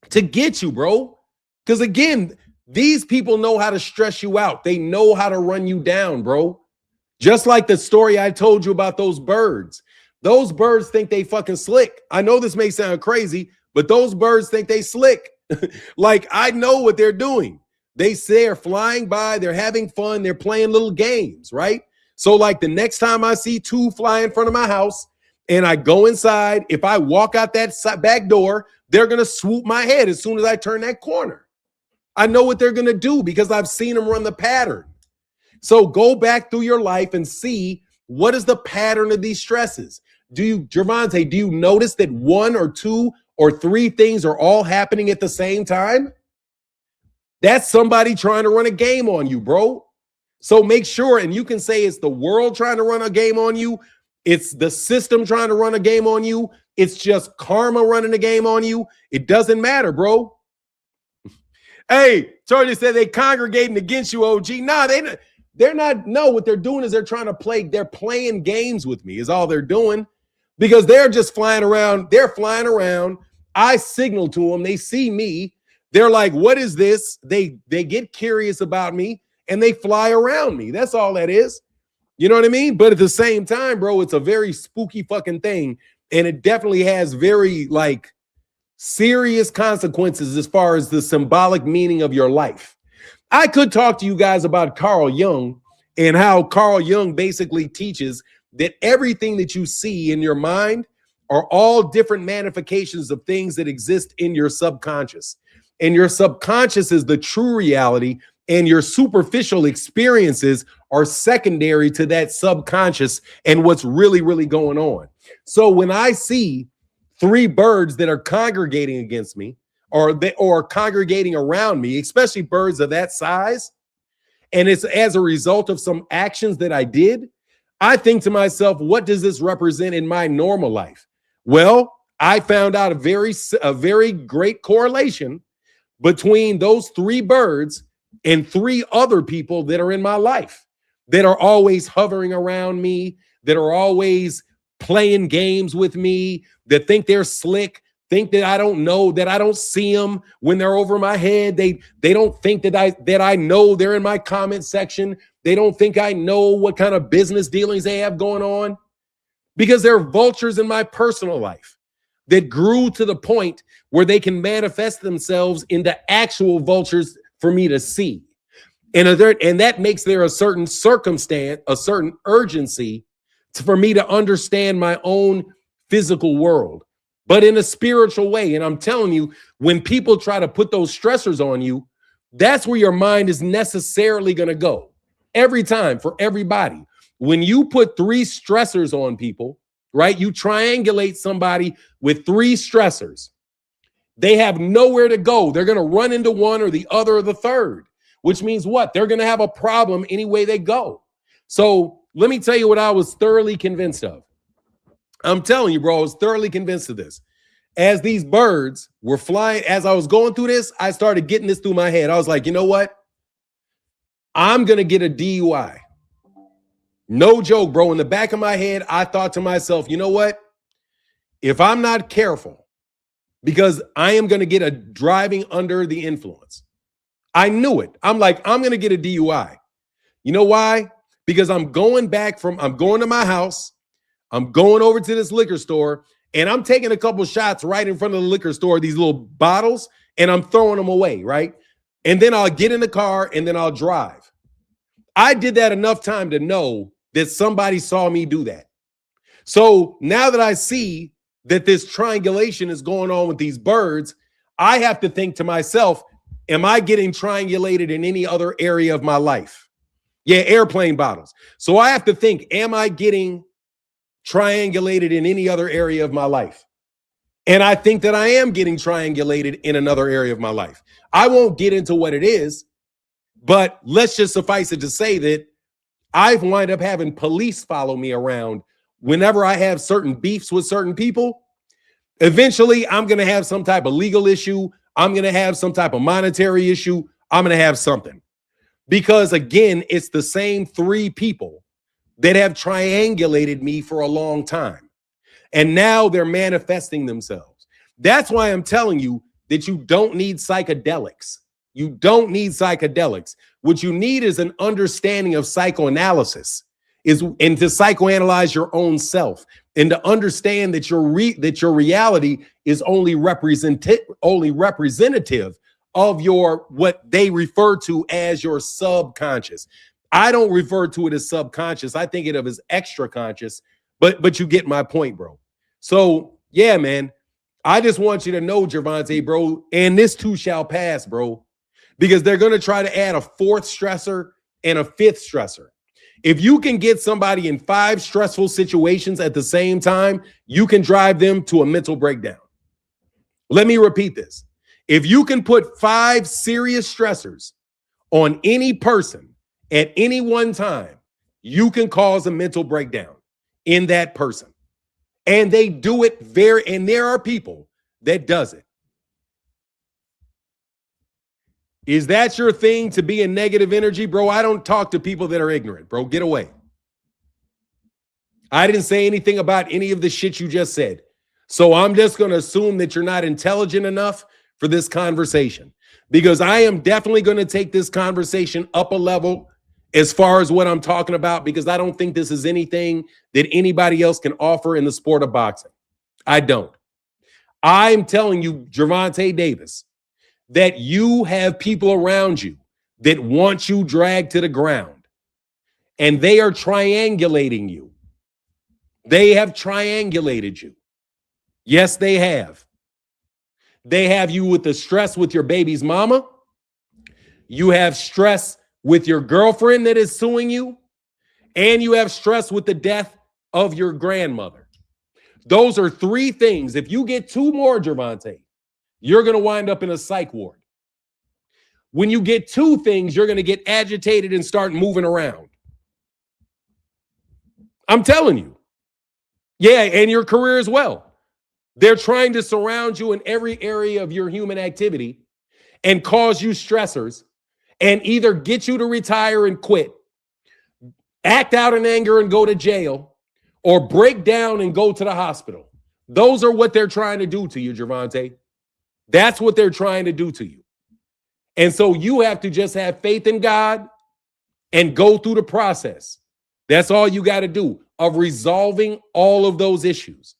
to get you, bro. Because again, these people know how to stress you out. They know how to run you down, bro. Just like the story I told you about those birds. Those birds think they fucking slick. I know this may sound crazy, but those birds think they slick. Like, I know what they're doing. They say they're flying by, they're having fun, they're playing little games, right? So like the next time I see two fly in front of my house and I go inside, if I walk out that back door, they're going to swoop my head as soon as I turn that corner. I know what they're going to do because I've seen them run the pattern. So go back through your life and see what is the pattern of these stresses. Gervonta, do you notice that one or two or three things are all happening at the same time? That's somebody trying to run a game on you, bro. So make sure, and you can say it's the world trying to run a game on you. It's the system trying to run a game on you. It's just karma running a game on you. It doesn't matter, bro. Hey, Charlie said they congregating against you, OG. Nah, they're not. No, what they're doing is they're trying to play. They're playing games with me is all they're doing because they're just flying around. They're flying around. I signal to them. They see me. They're like, what is this? They get curious about me and they fly around me. That's all that is. You know what I mean? But at the same time, bro, it's a very spooky fucking thing. And it definitely has very like serious consequences as far as the symbolic meaning of your life. I could talk to you guys about Carl Jung and how Carl Jung basically teaches that everything that you see in your mind are all different manifestations of things that exist in your subconscious. And your subconscious is the true reality, and your superficial experiences are secondary to that subconscious and what's really, really going on. So when I see three birds that are congregating against me or congregating around me, especially birds of that size, and it's as a result of some actions that I did, I think to myself, what does this represent in my normal life? Well, I found out a very great correlation between those three birds and three other people that are in my life that are always hovering around me, that are always playing games with me, that think they're slick, think that I don't know, that I don't see them when they're over my head. They don't think that I know they're in my comment section. They don't think I know what kind of business dealings they have going on because they're vultures in my personal life that grew to the point where they can manifest themselves into actual vultures for me to see. And that makes there a certain circumstance, a certain urgency for me to understand my own physical world, but in a spiritual way. And I'm telling you, when people try to put those stressors on you, that's where your mind is necessarily going to go every time for everybody. When you put three stressors on people, right? You triangulate somebody with three stressors. They have nowhere to go. They're going to run into one or the other or the third, which means what? They're going to have a problem any way they go. So let me tell you what I was thoroughly convinced of. I'm telling you, bro, I was thoroughly convinced of this. As these birds were flying, as I was going through this, I started getting this through my head. I was like, you know what? I'm going to get a DUI. No joke, bro. In the back of my head, I thought to myself, you know what? If I'm not careful, because I am going to get a driving under the influence. I knew it. I'm like, I'm going to get a DUI. You know why? Because I'm going to my house. I'm going over to this liquor store and I'm taking a couple shots right in front of the liquor store, these little bottles, and I'm throwing them away, right? And then I'll get in the car and then I'll drive. I did that enough time to know that somebody saw me do that. So now that I see that this triangulation is going on with these birds, I have to think to myself, am I getting triangulated in any other area of my life? Yeah, airplane bottles. So I have to think, am I getting triangulated in any other area of my life? And I think that I am getting triangulated in another area of my life. I won't get into what it is, but let's just suffice it to say that I've wind up having police follow me around whenever I have certain beefs with certain people. Eventually, I'm going to have some type of legal issue. I'm going to have some type of monetary issue. I'm going to have something. Because again, it's the same 3 people that have triangulated me for a long time. And now they're manifesting themselves. That's why I'm telling you that you don't need psychedelics. You don't need psychedelics. What you need is an understanding of psychoanalysis, and to psychoanalyze your own self, and to understand that your reality is only representative of your what they refer to as your subconscious. I don't refer to it as subconscious. I think of it as extra conscious, but you get my point, bro. So yeah, man, I just want you to know, Gervonta, bro, and this too shall pass, bro, because they're going to try to add a 4th stressor and a 5th stressor. If you can get somebody in 5 stressful situations at the same time, you can drive them to a mental breakdown. Let me repeat this. If you can put 5 serious stressors on any person at any one time, you can cause a mental breakdown in that person. And they do it and there are people that does it. Is that your thing, to be in negative energy? Bro, I don't talk to people that are ignorant, bro. Get away. I didn't say anything about any of the shit you just said. So I'm just going to assume that you're not intelligent enough for this conversation, because I am definitely going to take this conversation up a level as far as what I'm talking about, because I don't think this is anything that anybody else can offer in the sport of boxing. I don't. I'm telling you, Gervonta Davis, that you have people around you that want you dragged to the ground, and they are triangulating you. They have triangulated you. Yes, they have. They have you with the stress with your baby's mama. You have stress with your girlfriend that is suing you, and you have stress with the death of your grandmother. Those are 3 things. If you get 2 more, Gervonta, you're going to wind up in a psych ward. When you get 2 things, you're going to get agitated and start moving around. I'm telling you. Yeah, and your career as well. They're trying to surround you in every area of your human activity and cause you stressors, and either get you to retire and quit, act out in anger and go to jail, or break down and go to the hospital. Those are what they're trying to do to you, Gervonta. That's what they're trying to do to you. And so you have to just have faith in God and go through the process. That's all you got to do, of resolving all of those issues.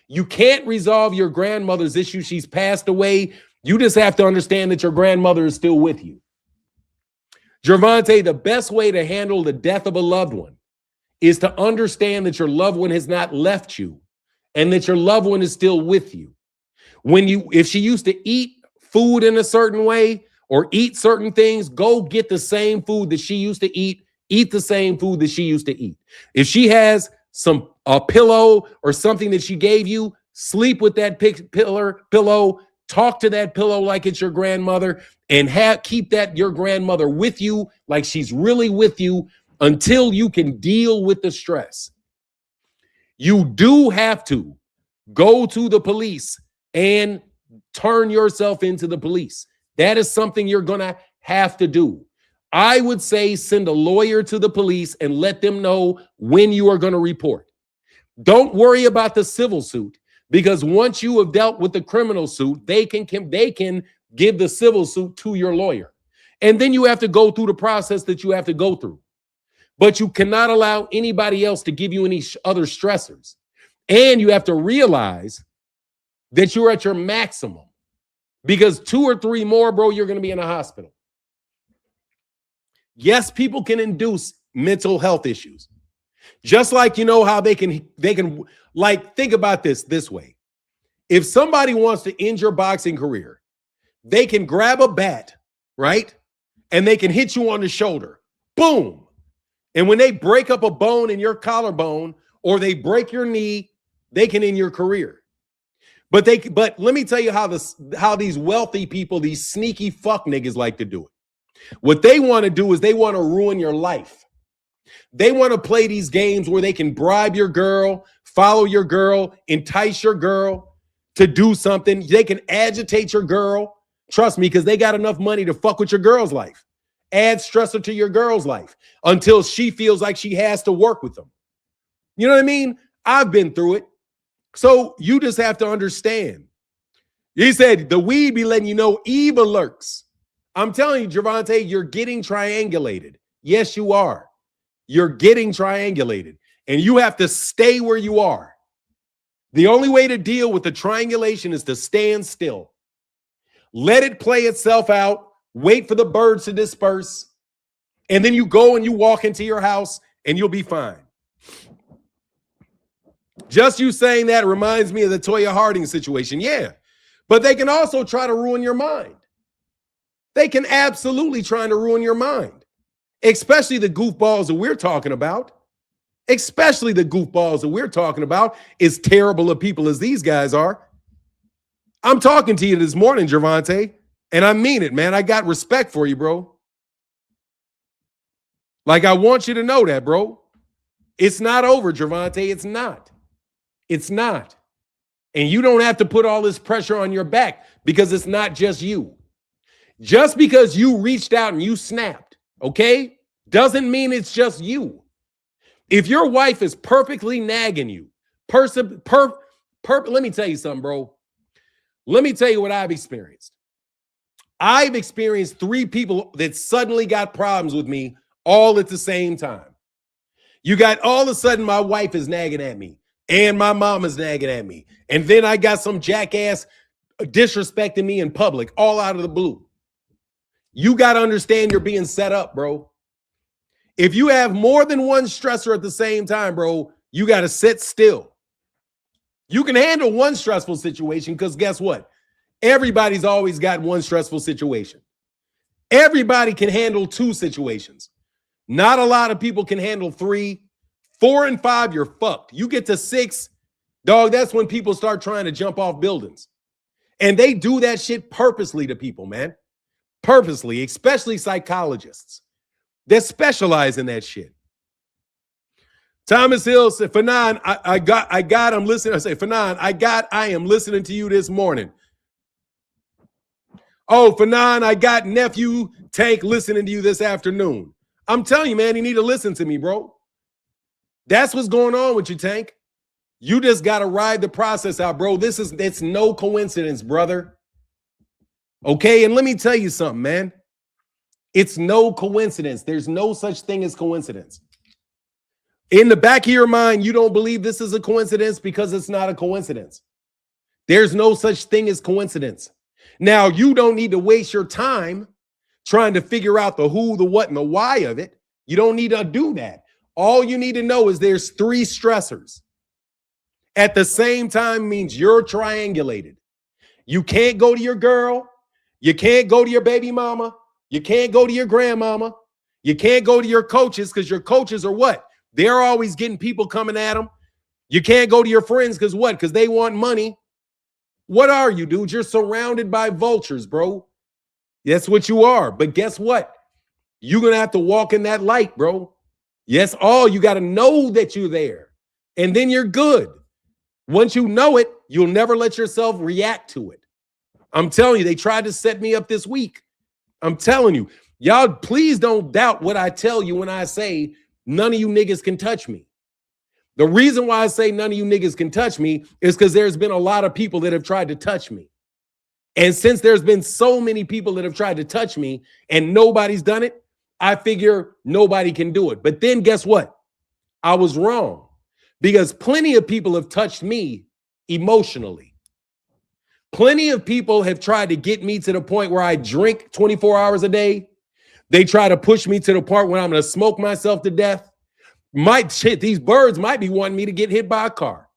You can't resolve your grandmother's issue. She's passed away. You just have to understand that your grandmother is still with you. Gervonta, the best way to handle the death of a loved one is to understand that your loved one has not left you and that your loved one is still with you. If she used to eat food in a certain way or eat certain things, go get the same food that she used to eat the same food that she used to eat. If she has a pillow or something that she gave you, sleep with that pillow, talk to that pillow like it's your grandmother, and keep your grandmother with you like she's really with you until you can deal with the stress. You do have to go to the police and turn yourself into the police. That is something you're going to have to do. I would say send a lawyer to the police and let them know when you are going to report. Don't worry about the civil suit, because once you have dealt with the criminal suit, they can give the civil suit to your lawyer. And then you have to go through the process that you have to go through. But you cannot allow anybody else to give you any other stressors. And you have to realize that you're at your maximum, because 2 or 3 more, bro, you're going to be in a hospital. Yes, people can induce mental health issues. Just like, you know, how they can like, think about this way. If somebody wants to end your boxing career, they can grab a bat, right? And they can hit you on the shoulder. Boom. And when they break up a bone in your collarbone or they break your knee, they can end your career. But let me tell you how these wealthy people, these sneaky fuck niggas like to do it. What they want to do is they want to ruin your life. They want to play these games where they can bribe your girl, follow your girl, entice your girl to do something. They can agitate your girl. Trust me, because they got enough money to fuck with your girl's life. add stressor to your girl's life until she feels like she has to work with them. You know what I mean? I've been through it. So you just have to understand. He said the weed be letting you know evil lurks. I'm telling you, Gervonta, you're getting triangulated. Yes, you are. You're getting triangulated. And you have to stay where you are. The only way to deal with the triangulation is to stand still. Let it play itself out. Wait for the birds to disperse. And then you go and you walk into your house and you'll be fine. Just you saying that reminds me of the Toya Harding situation. Yeah. But they can also try to ruin your mind. They can absolutely try to ruin your mind. Especially the goofballs that we're talking about. Especially the goofballs that we're talking about, as terrible of people as these guys are. I'm talking to you this morning, Gervonta, and I mean it, man. I got respect for you, bro. Like, I want you to know that, bro. It's not over, Gervonta. It's not. It's not. And you don't have to put all this pressure on your back because it's not just you. Just because you reached out and you snapped, okay, doesn't mean it's just you. If your wife is perfectly nagging you, let me tell you something, bro. Let me tell you what I've experienced. I've experienced 3 people that suddenly got problems with me all at the same time. You got all of a sudden my wife is nagging at me and my mom is nagging at me. And then I got some jackass disrespecting me in public all out of the blue. You got to understand you're being set up, bro. If you have more than one stressor at the same time, bro, you got to sit still. You can handle one stressful situation because guess what? Everybody's always got one stressful situation. Everybody can handle 2 situations. Not a lot of people can handle 3. 4 and 5, you're fucked. You get to 6, dog, that's when people start trying to jump off buildings. And they do that shit purposely to people, man. Purposely, especially psychologists that specialize in that shit. Thomas Hill said, Fanon, I'm listening. I say, Fanon, I am listening to you this morning. Oh, Fanon, I got nephew Tank listening to you this afternoon. I'm telling you, man, you need to listen to me, bro. That's what's going on with you, Tank. You just got to ride the process out, bro. It's no coincidence, brother. Okay, and let me tell you something, man. It's no coincidence. There's no such thing as coincidence. In the back of your mind, you don't believe this is a coincidence because it's not a coincidence. There's no such thing as coincidence. Now, you don't need to waste your time trying to figure out the who, the what, and the why of it. You don't need to do that. All you need to know is there's 3 stressors. At the same time means you're triangulated. You can't go to your girl. You can't go to your baby mama. You can't go to your grandmama. You can't go to your coaches because your coaches are what? They're always getting people coming at them. You can't go to your friends because what? Because they want money. What are you, dude? You're surrounded by vultures, bro. That's what you are. But guess what? You're going to have to walk in that light, bro. Yes, you got to know that you're there. And then you're good. Once you know it, you'll never let yourself react to it. I'm telling you, they tried to set me up this week. I'm telling you, y'all, please don't doubt what I tell you when I say none of you niggas can touch me. The reason why I say none of you niggas can touch me is because there's been a lot of people that have tried to touch me. And since there's been so many people that have tried to touch me and nobody's done it, I figure nobody can do it. But then guess what? I was wrong because plenty of people have touched me emotionally. Plenty of people have tried to get me to the point where I drink 24 hours a day. They try to push me to the part where I'm going to smoke myself to death. These birds might be wanting me to get hit by a car.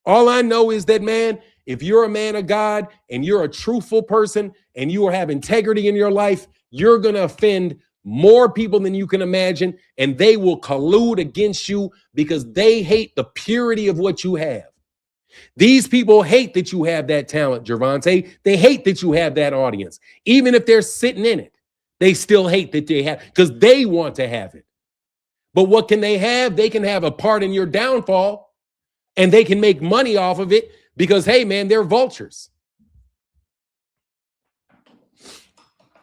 All I know is that, man, if you're a man of God and you're a truthful person and you have integrity in your life, you're going to offend more people than you can imagine, and they will collude against you because they hate the purity of what you have. These people hate that you have that talent, Gervonta. They hate that you have that audience. Even if they're sitting in it, they still hate that they have because they want to have it. But what can they have? They can have a part in your downfall and they can make money off of it because, hey, man, they're vultures.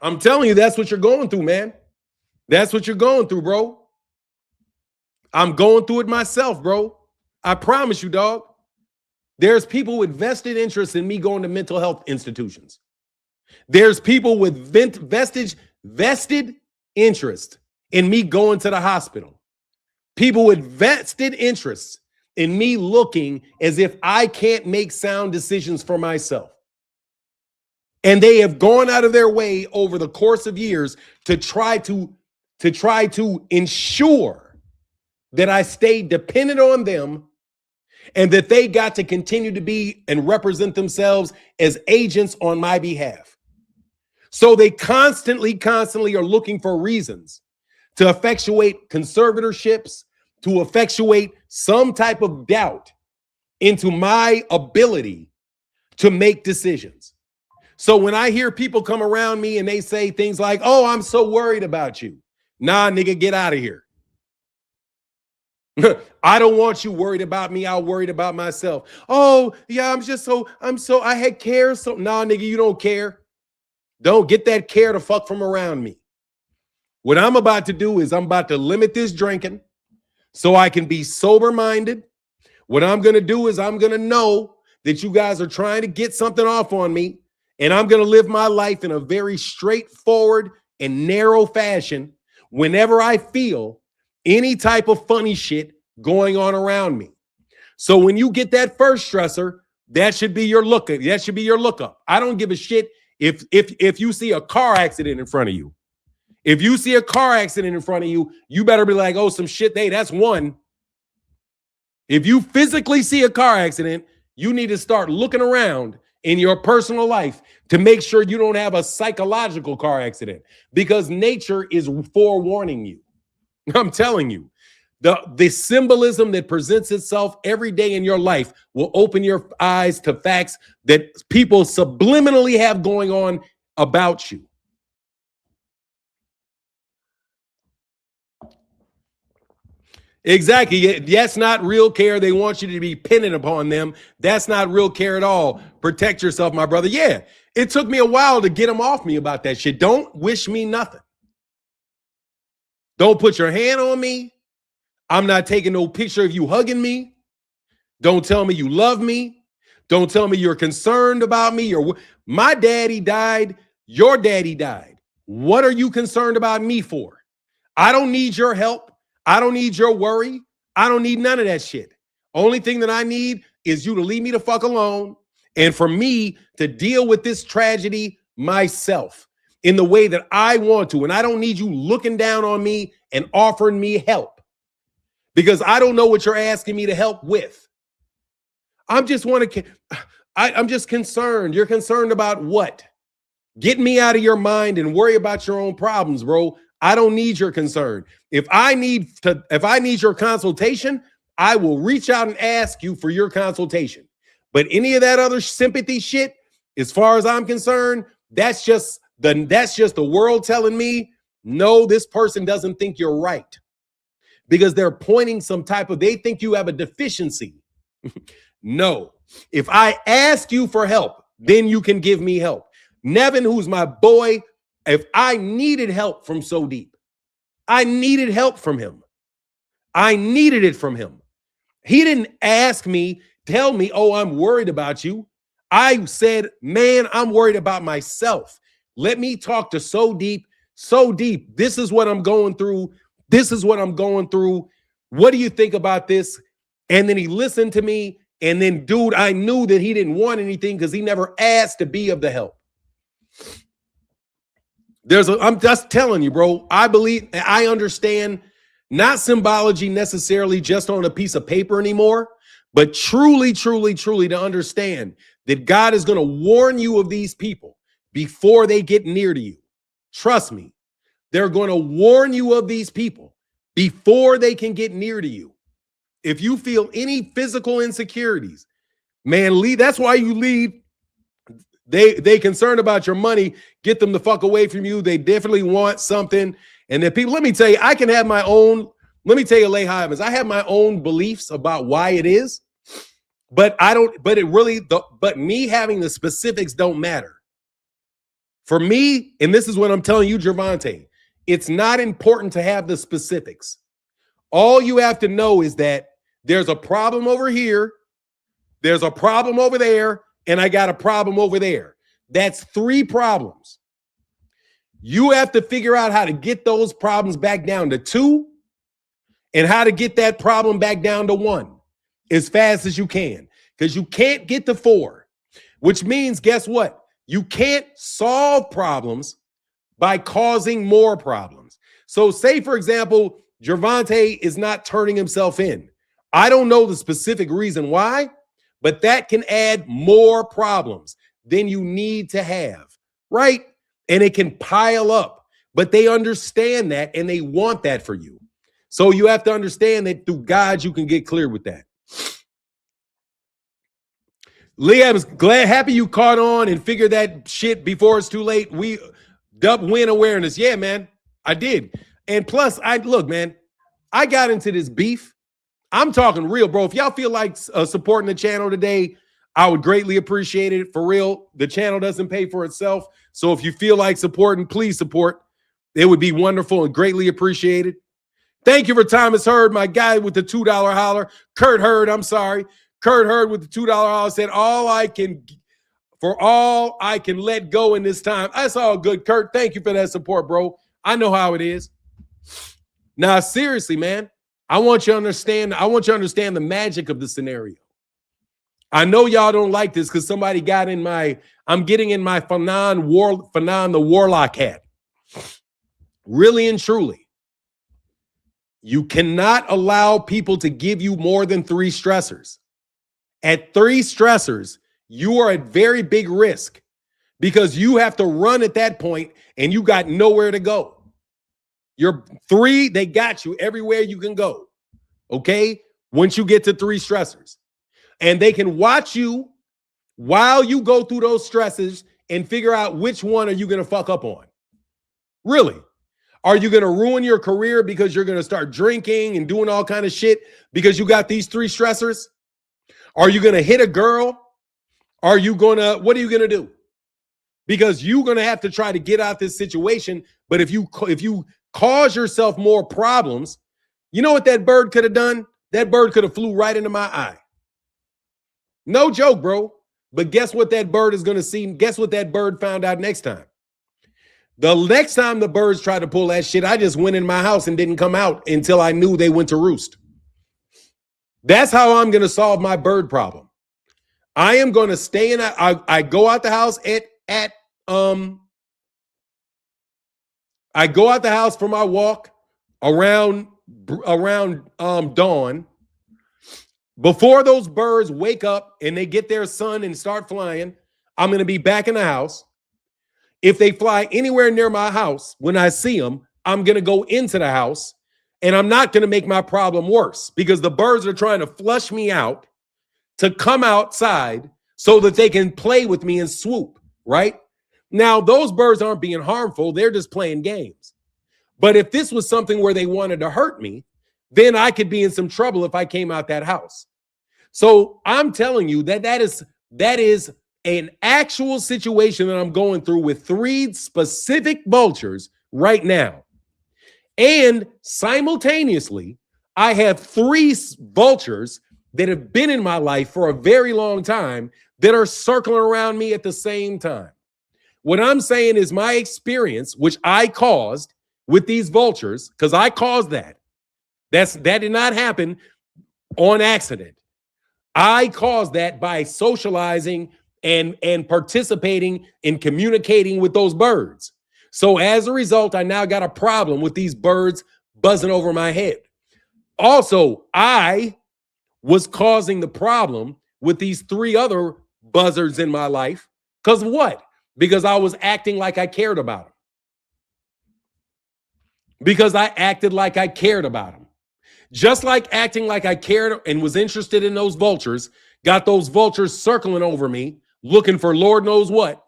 I'm telling you, that's what you're going through, man. That's what you're going through, bro. I'm going through it myself, bro. I promise you, dog. There's people with vested interest in me going to mental health institutions. There's people with vested interest in me going to the hospital. People with vested interests in me looking as if I can't make sound decisions for myself. And they have gone out of their way over the course of years to try to ensure that I stay dependent on them and that they got to continue to be and represent themselves as agents on my behalf. So they constantly are looking for reasons to effectuate conservatorships, to effectuate some type of doubt into my ability to make decisions. So when I hear people come around me and they say things like, oh, I'm so worried about you. Nah, nigga, get out of here. I don't want you worried about me. I'm worried about myself. Oh, yeah, I had care. So, nah, nigga, you don't care. Don't get that care to fuck from around me. What I'm about to do is I'm about to limit this drinking so I can be sober-minded. What I'm going to do is I'm going to know that you guys are trying to get something off on me, and I'm going to live my life in a very straightforward and narrow fashion whenever I feel any type of funny shit going on around me. So when you get that first stressor, that should be your lookup. That should be your lookup. I don't give a shit if you see a car accident in front of you. If you see a car accident in front of you, you better be like, oh, some shit. Hey, that's one. If you physically see a car accident, you need to start looking around in your personal life to make sure you don't have a psychological car accident, because nature is forewarning you. I'm telling you, the symbolism that presents itself every day in your life will open your eyes to facts that people subliminally have going on about you. Exactly. That's not real care. They want you to be dependent upon them. That's not real care at all. Protect yourself, my brother. Yeah, it took me a while to get them off me about that shit. Don't wish me nothing. Don't put your hand on me. I'm not taking no picture of you hugging me. Don't tell me you love me. Don't tell me you're concerned about me. My daddy died. Your daddy died. What are you concerned about me for? I don't need your help. I don't need your worry. I don't need none of that shit. Only thing that I need is you to leave me the fuck alone and for me to deal with this tragedy myself in the way that I want to. And I don't need you looking down on me and offering me help, because I don't know what you're asking me to help with. I'm just concerned. You're concerned about what? Get me out of your mind and worry about your own problems, bro. I don't need your concern. If I need your consultation, I will reach out and ask you for your consultation. But any of that other sympathy shit, as far as I'm concerned, that's just the world telling me, no, this person doesn't think you're right, because they're pointing they think you have a deficiency. No. If I ask you for help, then you can give me help. Nevin, who's my boy, if I needed help from So Deep, I needed help from him. I needed it from him. He didn't tell me, oh, I'm worried about you. I said, man, I'm worried about myself. Let me talk to So Deep. So Deep, this is what I'm going through. This is what I'm going through. What do you think about this? And then he listened to me. And then, dude, I knew that he didn't want anything because he never asked to be of the help. I'm just telling you, bro. I understand not symbology necessarily just on a piece of paper anymore, but truly to understand that God is going to warn you of these people before they get near to you. Trust me, they're going to warn you of these people before they can get near to you. If you feel any physical insecurities, man, leave. That's why you leave. They concerned about your money. Get them the fuck away from you. They definitely want something. And then people, let me tell you, I can have my own. Let me tell you, Lay Hivens, I have my own beliefs about why it is, but I don't. But me having the specifics don't matter. For me, and this is what I'm telling you, Gervonta, it's not important to have the specifics. All you have to know is that there's a problem over here, there's a problem over there, and I got a problem over there. That's 3 problems. You have to figure out how to get those problems back down to 2 and how to get that problem back down to 1 as fast as you can, because you can't get to 4, which means, guess what? You can't solve problems by causing more problems. So say, for example, Gervonta is not turning himself in. I don't know the specific reason why, but that can add more problems than you need to have, right? And it can pile up, but they understand that and they want that for you. So you have to understand that through God, you can get clear with that. Liam, happy you caught on and figured that shit before it's too late. We win awareness. Yeah, man, I did. And plus, look, man, I got into this beef. I'm talking real, bro. If y'all feel like supporting the channel today, I would greatly appreciate it. For real, the channel doesn't pay for itself. So if you feel like supporting, please support. It would be wonderful and greatly appreciated. Thank you for Thomas Hurd, my guy with the $2 holler. Kurt Hurd, I'm sorry. Kurt Hurd with the $2 holler said, all I can let go in this time. That's all good, Kurt. Thank you for that support, bro. I know how it is. Now, seriously, man, I want you to understand the magic of the scenario. I know y'all don't like this because somebody got in I'm getting in my Fanon the Warlock hat. Really and truly. You cannot allow people to give you more than 3 stressors. At 3 stressors, you are at very big risk because you have to run at that point and you got nowhere to go. You're 3, they got you everywhere you can go. Okay? Once you get to 3 stressors. And they can watch you while you go through those stresses and figure out which one are you going to fuck up on. Really? Are you going to ruin your career because you're going to start drinking and doing all kind of shit because you got these 3 stressors? Are you going to hit a girl? What are you going to do? Because you're going to have to try to get out this situation. But if you cause yourself more problems, you know what that bird could have done? That bird could have flew right into my eye. No joke, bro. But guess what that bird is going to see? Guess what that bird found out next time? The next time the birds tried to pull that shit, I just went in my house and didn't come out until I knew they went to roost. That's how I'm going to solve my bird problem. I am going to stay in. I go out the house I go out the house for my walk around dawn. Before those birds wake up and they get their sun and start flying, I'm going to be back in the house. If they fly anywhere near my house, when I see them, I'm going to go into the house and I'm not going to make my problem worse because the birds are trying to flush me out to come outside so that they can play with me and swoop, right? Now, those birds aren't being harmful. They're just playing games. But if this was something where they wanted to hurt me, then I could be in some trouble if I came out that house. So I'm telling you that is an actual situation that I'm going through with 3 specific vultures right now. And simultaneously, I have 3 vultures that have been in my life for a very long time that are circling around me at the same time. What I'm saying is my experience, which I caused with these vultures, because I caused that. That did not happen on accident. I caused that by socializing and participating in communicating with those birds. So as a result, I now got a problem with these birds buzzing over my head. Also, I was causing the problem with these 3 other buzzards in my life. Because what? Because I was acting like I cared about them. Because I acted like I cared about them. Just like acting like I cared and was interested in those vultures, got those vultures circling over me, looking for Lord knows what,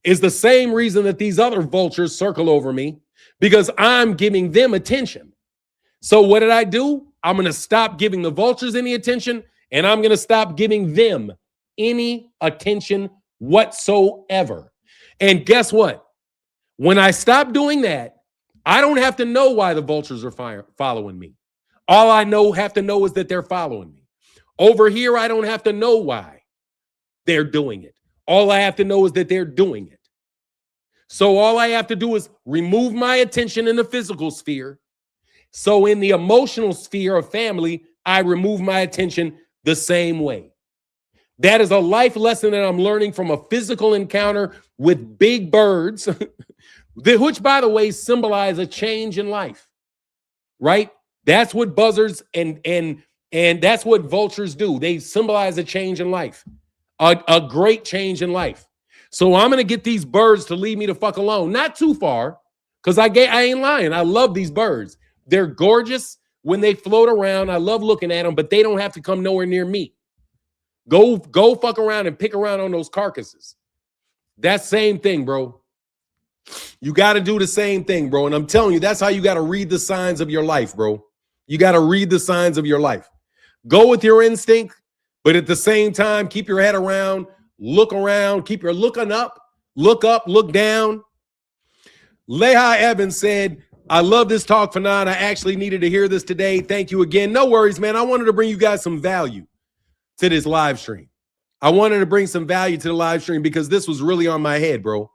is the same reason that these other vultures circle over me, because I'm giving them attention. So what did I do? I'm going to stop giving the vultures any attention, and I'm going to stop giving them any attention whatsoever. And guess what? When I stop doing that, I don't have to know why the vultures are following me. All I have to know is that they're following me. Over here, I don't have to know why they're doing it. All I have to know is that they're doing it. So all I have to do is remove my attention in the physical sphere. So in the emotional sphere of family, I remove my attention the same way. That is a life lesson that I'm learning from a physical encounter with big birds, which, by the way, symbolize a change in life, right? That's what buzzards and that's what vultures do. They symbolize a change in life, a great change in life. So I'm going to get these birds to leave me the fuck alone. Not too far, because I ain't lying. I love these birds. They're gorgeous when they float around. I love looking at them, but they don't have to come nowhere near me. Go fuck around and pick around on those carcasses. That same thing, bro. You got to do the same thing, bro. And I'm telling you, that's how you got to read the signs of your life, bro. You got to read the signs of your life. Go with your instinct, but at the same time, keep your head around, keep your looking up, look down. Lehi Evans said, I love this talk, Fanon. I actually needed to hear this today. Thank you again. No worries, man. I wanted to bring you guys some value to this live stream. I wanted to bring some value to the live stream because this was really on my head, bro.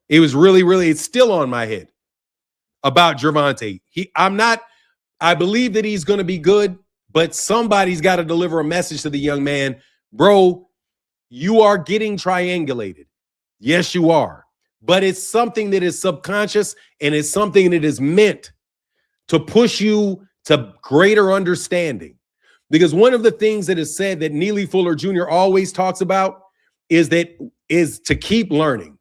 It was really, it's still on my head about Gervonta. I believe that he's going to be good, but somebody's got to deliver a message to the young man. Bro, you are getting triangulated. Yes, you are. But it's something that is subconscious, and it's something that is meant to push you to greater understanding. Because one of the things that is said that Neely Fuller Jr. always talks about is to keep learning.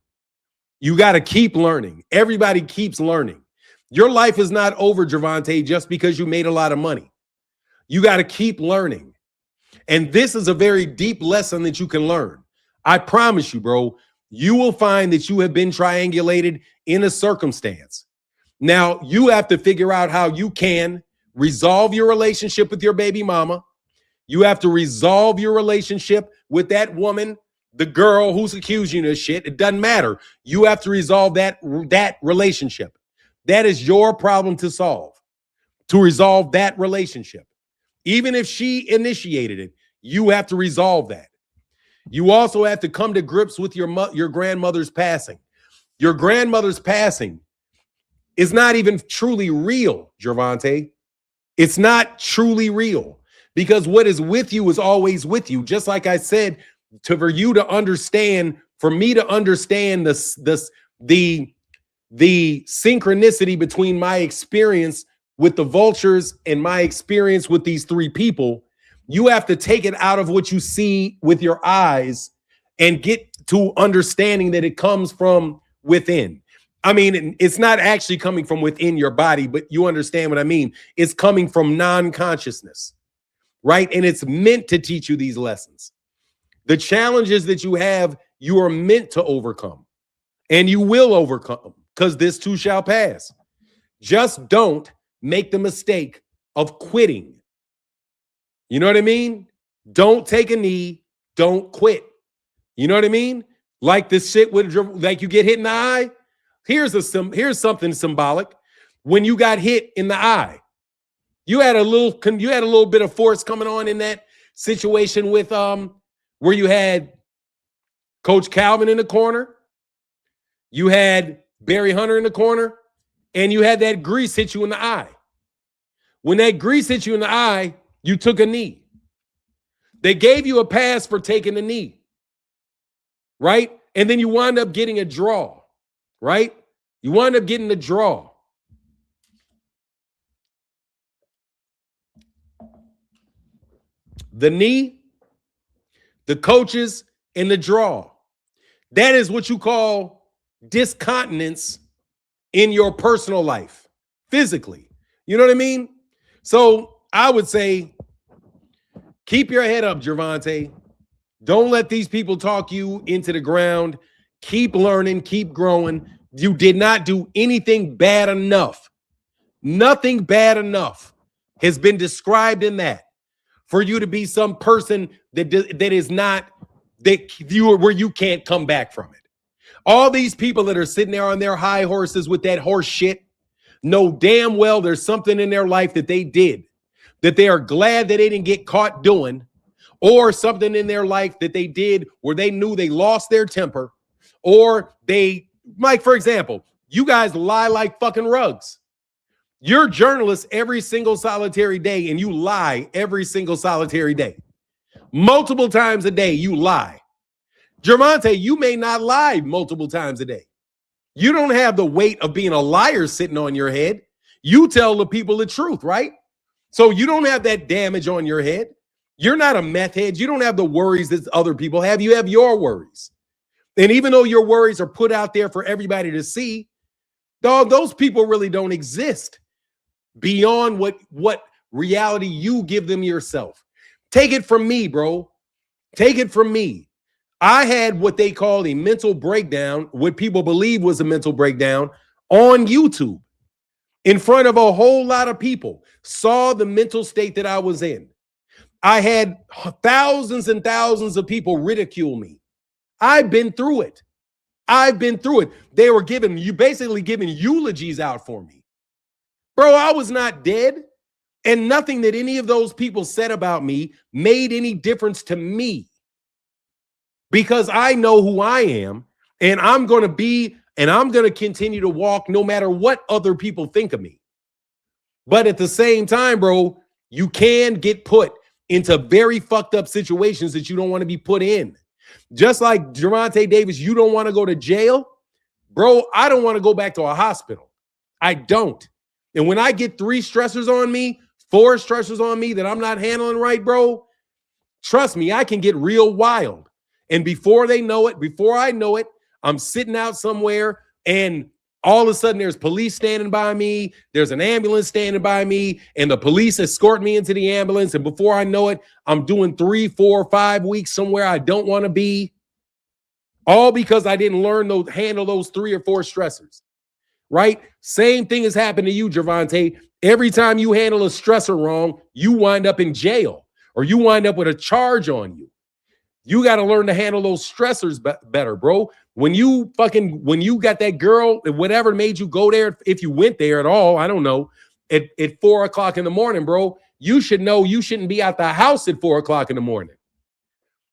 You got to keep learning. Everybody keeps learning. Your life is not over, Gervonta, just because you made a lot of money. You got to keep learning. And this is a very deep lesson that you can learn. I promise you, bro, you will find that you have been triangulated in a circumstance. Now, you have to figure out how you can resolve your relationship with your baby mama. You have to resolve your relationship with that woman, the girl who's accusing you of shit. It doesn't matter. You have to resolve that relationship. That is your problem to solve, to resolve that relationship. Even if she initiated it, you have to resolve that. You also have to come to grips with your grandmother's passing. Your grandmother's passing is not even truly real, Gervonta. It's not truly real because what is with you is always with you. Just like I said, for you to understand, for me to understand the synchronicity between my experience with the vultures and my experience with these three people, you have to take it out of what you see with your eyes and get to understanding that it comes from within. I mean, it's not actually coming from within your body, but you understand what I mean. It's coming from non-consciousness, right? And it's meant to teach you these lessons. The challenges that you have, you are meant to overcome, and you will overcome because this too shall pass. Just don't make the mistake of quitting. You know what I mean? Don't take a knee. Don't quit. You know what I mean? Like this shit like you get hit in the eye. Here's something symbolic. When you got hit in the eye, you had a little bit of force coming on in that situation with where you had Coach Calvin in the corner, you had Barry Hunter in the corner, and you had that grease hit you in the eye. When that grease hit you in the eye, you took a knee. They gave you a pass for taking the knee, right? And then you wind up getting a draw, right? You wind up getting a draw. The knee, the coaches, and the draw. That is what you call discontinence in your personal life, physically. You know what I mean? So I would say, keep your head up, Gervonta. Don't let these people talk you into the ground. Keep learning, keep growing. You did not do anything bad enough. Nothing bad enough has been described in that for you to be some person that is not, that you, where you can't come back from it. All these people that are sitting there on their high horses with that horse shit know damn well there's something in their life that they did that they are glad that they didn't get caught doing, or something in their life that they did where they knew they lost their temper, or they, Mike, for example, you guys lie like fucking rugs. You're journalists every single solitary day, and you lie every single solitary day. Multiple times a day, you lie. Gervonta, you may not lie multiple times a day. You don't have the weight of being a liar sitting on your head. You tell the people the truth, right? So you don't have that damage on your head. You're not a meth head. You don't have the worries that other people have. You have your worries. And even though your worries are put out there for everybody to see, dog, those people really don't exist beyond what reality you give them yourself. Take it from me, bro. Take it from me. I had what they call a mental breakdown, what people believe was a mental breakdown, on YouTube in front of a whole lot of people, saw the mental state that I was in. I had thousands and thousands of people ridicule me. I've been through it. I've been through it. They were basically giving eulogies out for me. Bro, I was not dead, and nothing that any of those people said about me made any difference to me, because I know who I am, and I'm going to continue to walk no matter what other people think of me. But at the same time, bro, you can get put into very fucked up situations that you don't want to be put in. Just like Gervonta Davis, you don't want to go to jail. Bro, I don't want to go back to a hospital. I don't. And when I get 3 stressors on me, 4 stressors on me that I'm not handling right, bro, trust me, I can get real wild. And before they know it, before I know it, I'm sitting out somewhere, and all of a sudden there's police standing by me. There's an ambulance standing by me, and the police escort me into the ambulance. And before I know it, I'm doing 3, 4, 5 weeks somewhere I don't want to be. All because I didn't learn to handle those 3 or 4 stressors, right? Same thing has happened to you, Gervonta. Every time you handle a stressor wrong, you wind up in jail, or you wind up with a charge on you. You got to learn to handle those stressors better, bro. When you got that girl, whatever made you go there, if you went there at all, I don't know, at 4 o'clock in the morning, bro, you should know you shouldn't be out the house at 4 o'clock in the morning.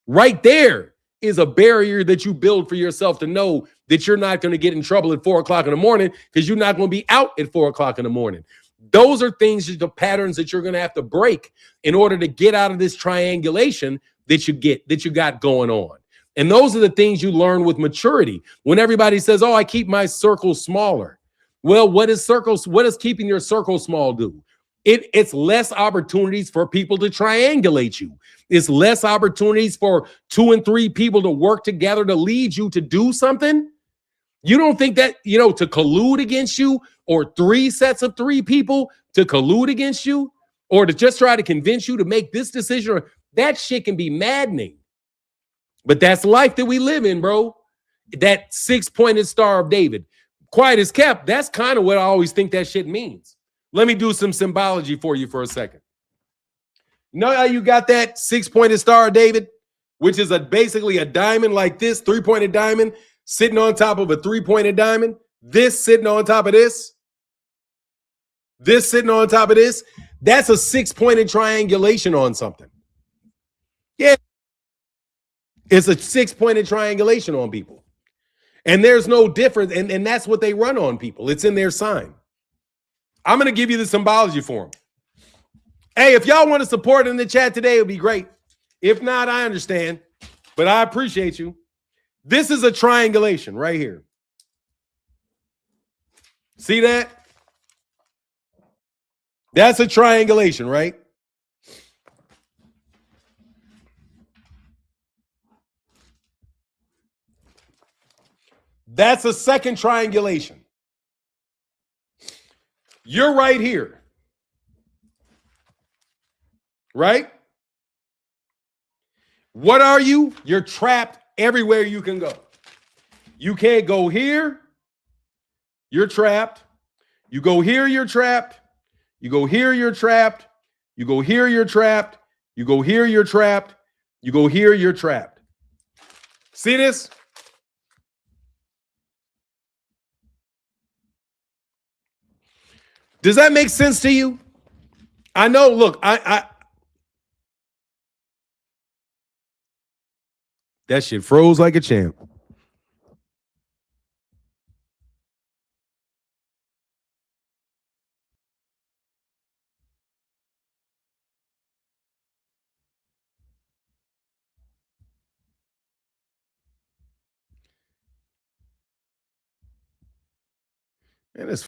Right there is a barrier that you build for yourself to know that you're not going to get in trouble at 4 o'clock in the morning, because you're not going to be out at 4 o'clock in the morning. Those are things, the patterns that you're going to have to break in order to get out of this triangulation that you got going on. And those are the things you learn with maturity. When everybody says, "Oh, I keep my circle smaller." Well, what does keeping your circle small do? It's less opportunities for people to triangulate you. It's less opportunities for 2 and 3 people to work together to lead you to do something. You don't think that, to collude against you, or 3 sets of 3 people to collude against you, or to just try to convince you to make this decision, that shit can be maddening. But that's life that we live in, bro. That 6-pointed Star of David. Quiet as kept, that's kind of what I always think that shit means. Let me do some symbology for you for a second. You know how you got that 6-pointed Star of David, which is basically a diamond like this, 3-pointed diamond, sitting on top of a 3-pointed diamond, this sitting on top of this sitting on top of this. That's a 6-pointed triangulation on something. Yeah. It's a 6-pointed triangulation on people. And there's no difference. And that's what they run on people. It's in their sign. I'm going to give you the symbology for them. Hey, if y'all want to support in the chat today, it would be great. If not, I understand. But I appreciate you. This is a triangulation right here. See that? That's a triangulation, right? That's a second triangulation. You're right here. Right? What are you? You're trapped everywhere you can go. You can't go here. You're trapped. You go here, you're trapped. You go here, you're trapped. You go here, you're trapped. You go here, you're trapped. You go here, you're trapped. See this? Does that make sense to you? I know, look, that shit froze like a champ. Man, it's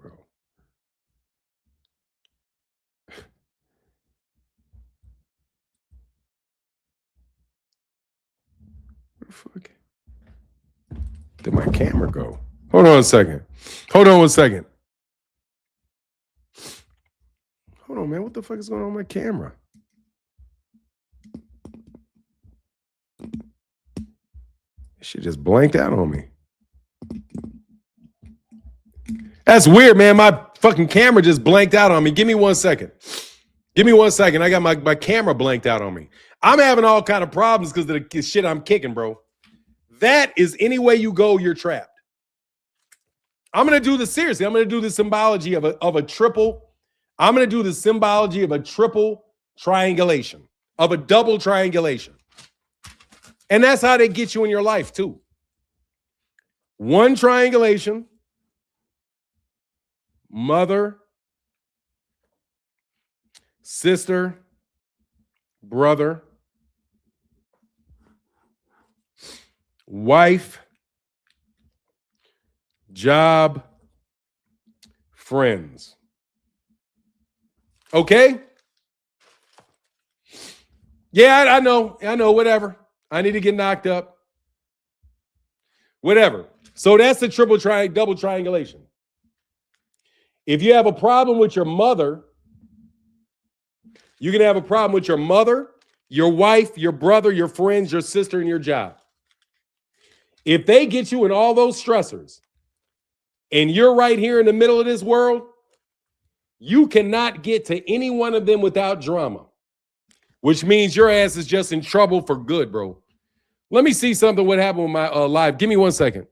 bro. Where the fuck did my camera go? Hold on a second. Hold on one second. Hold on, man. What the fuck is going on with my camera? Shit just blanked out on me. That's weird, man. My fucking camera just blanked out on me. Give me 1 second. Give me 1 second. I got my camera blanked out on me. I'm having all kind of problems because of the shit I'm kicking, bro. That is any way you go, you're trapped. I'm going to do this seriously. I'm going to do the symbology of a triple. I'm going to do the symbology of a triple triangulation, of a double triangulation. And that's how they get you in your life, too. One triangulation, mother, sister, brother, wife, job, friends. Okay? Yeah, I know, whatever. I need to get knocked up. Whatever. So that's the double triangulation. If you have a problem with your mother, you can have a problem with your mother, your wife, your brother, your friends, your sister, and your job. If they get you in all those stressors and you're right here in the middle of this world, you cannot get to any one of them without drama, which means your ass is just in trouble for good, bro. Let me see something what happened with my live. Give me 1 second.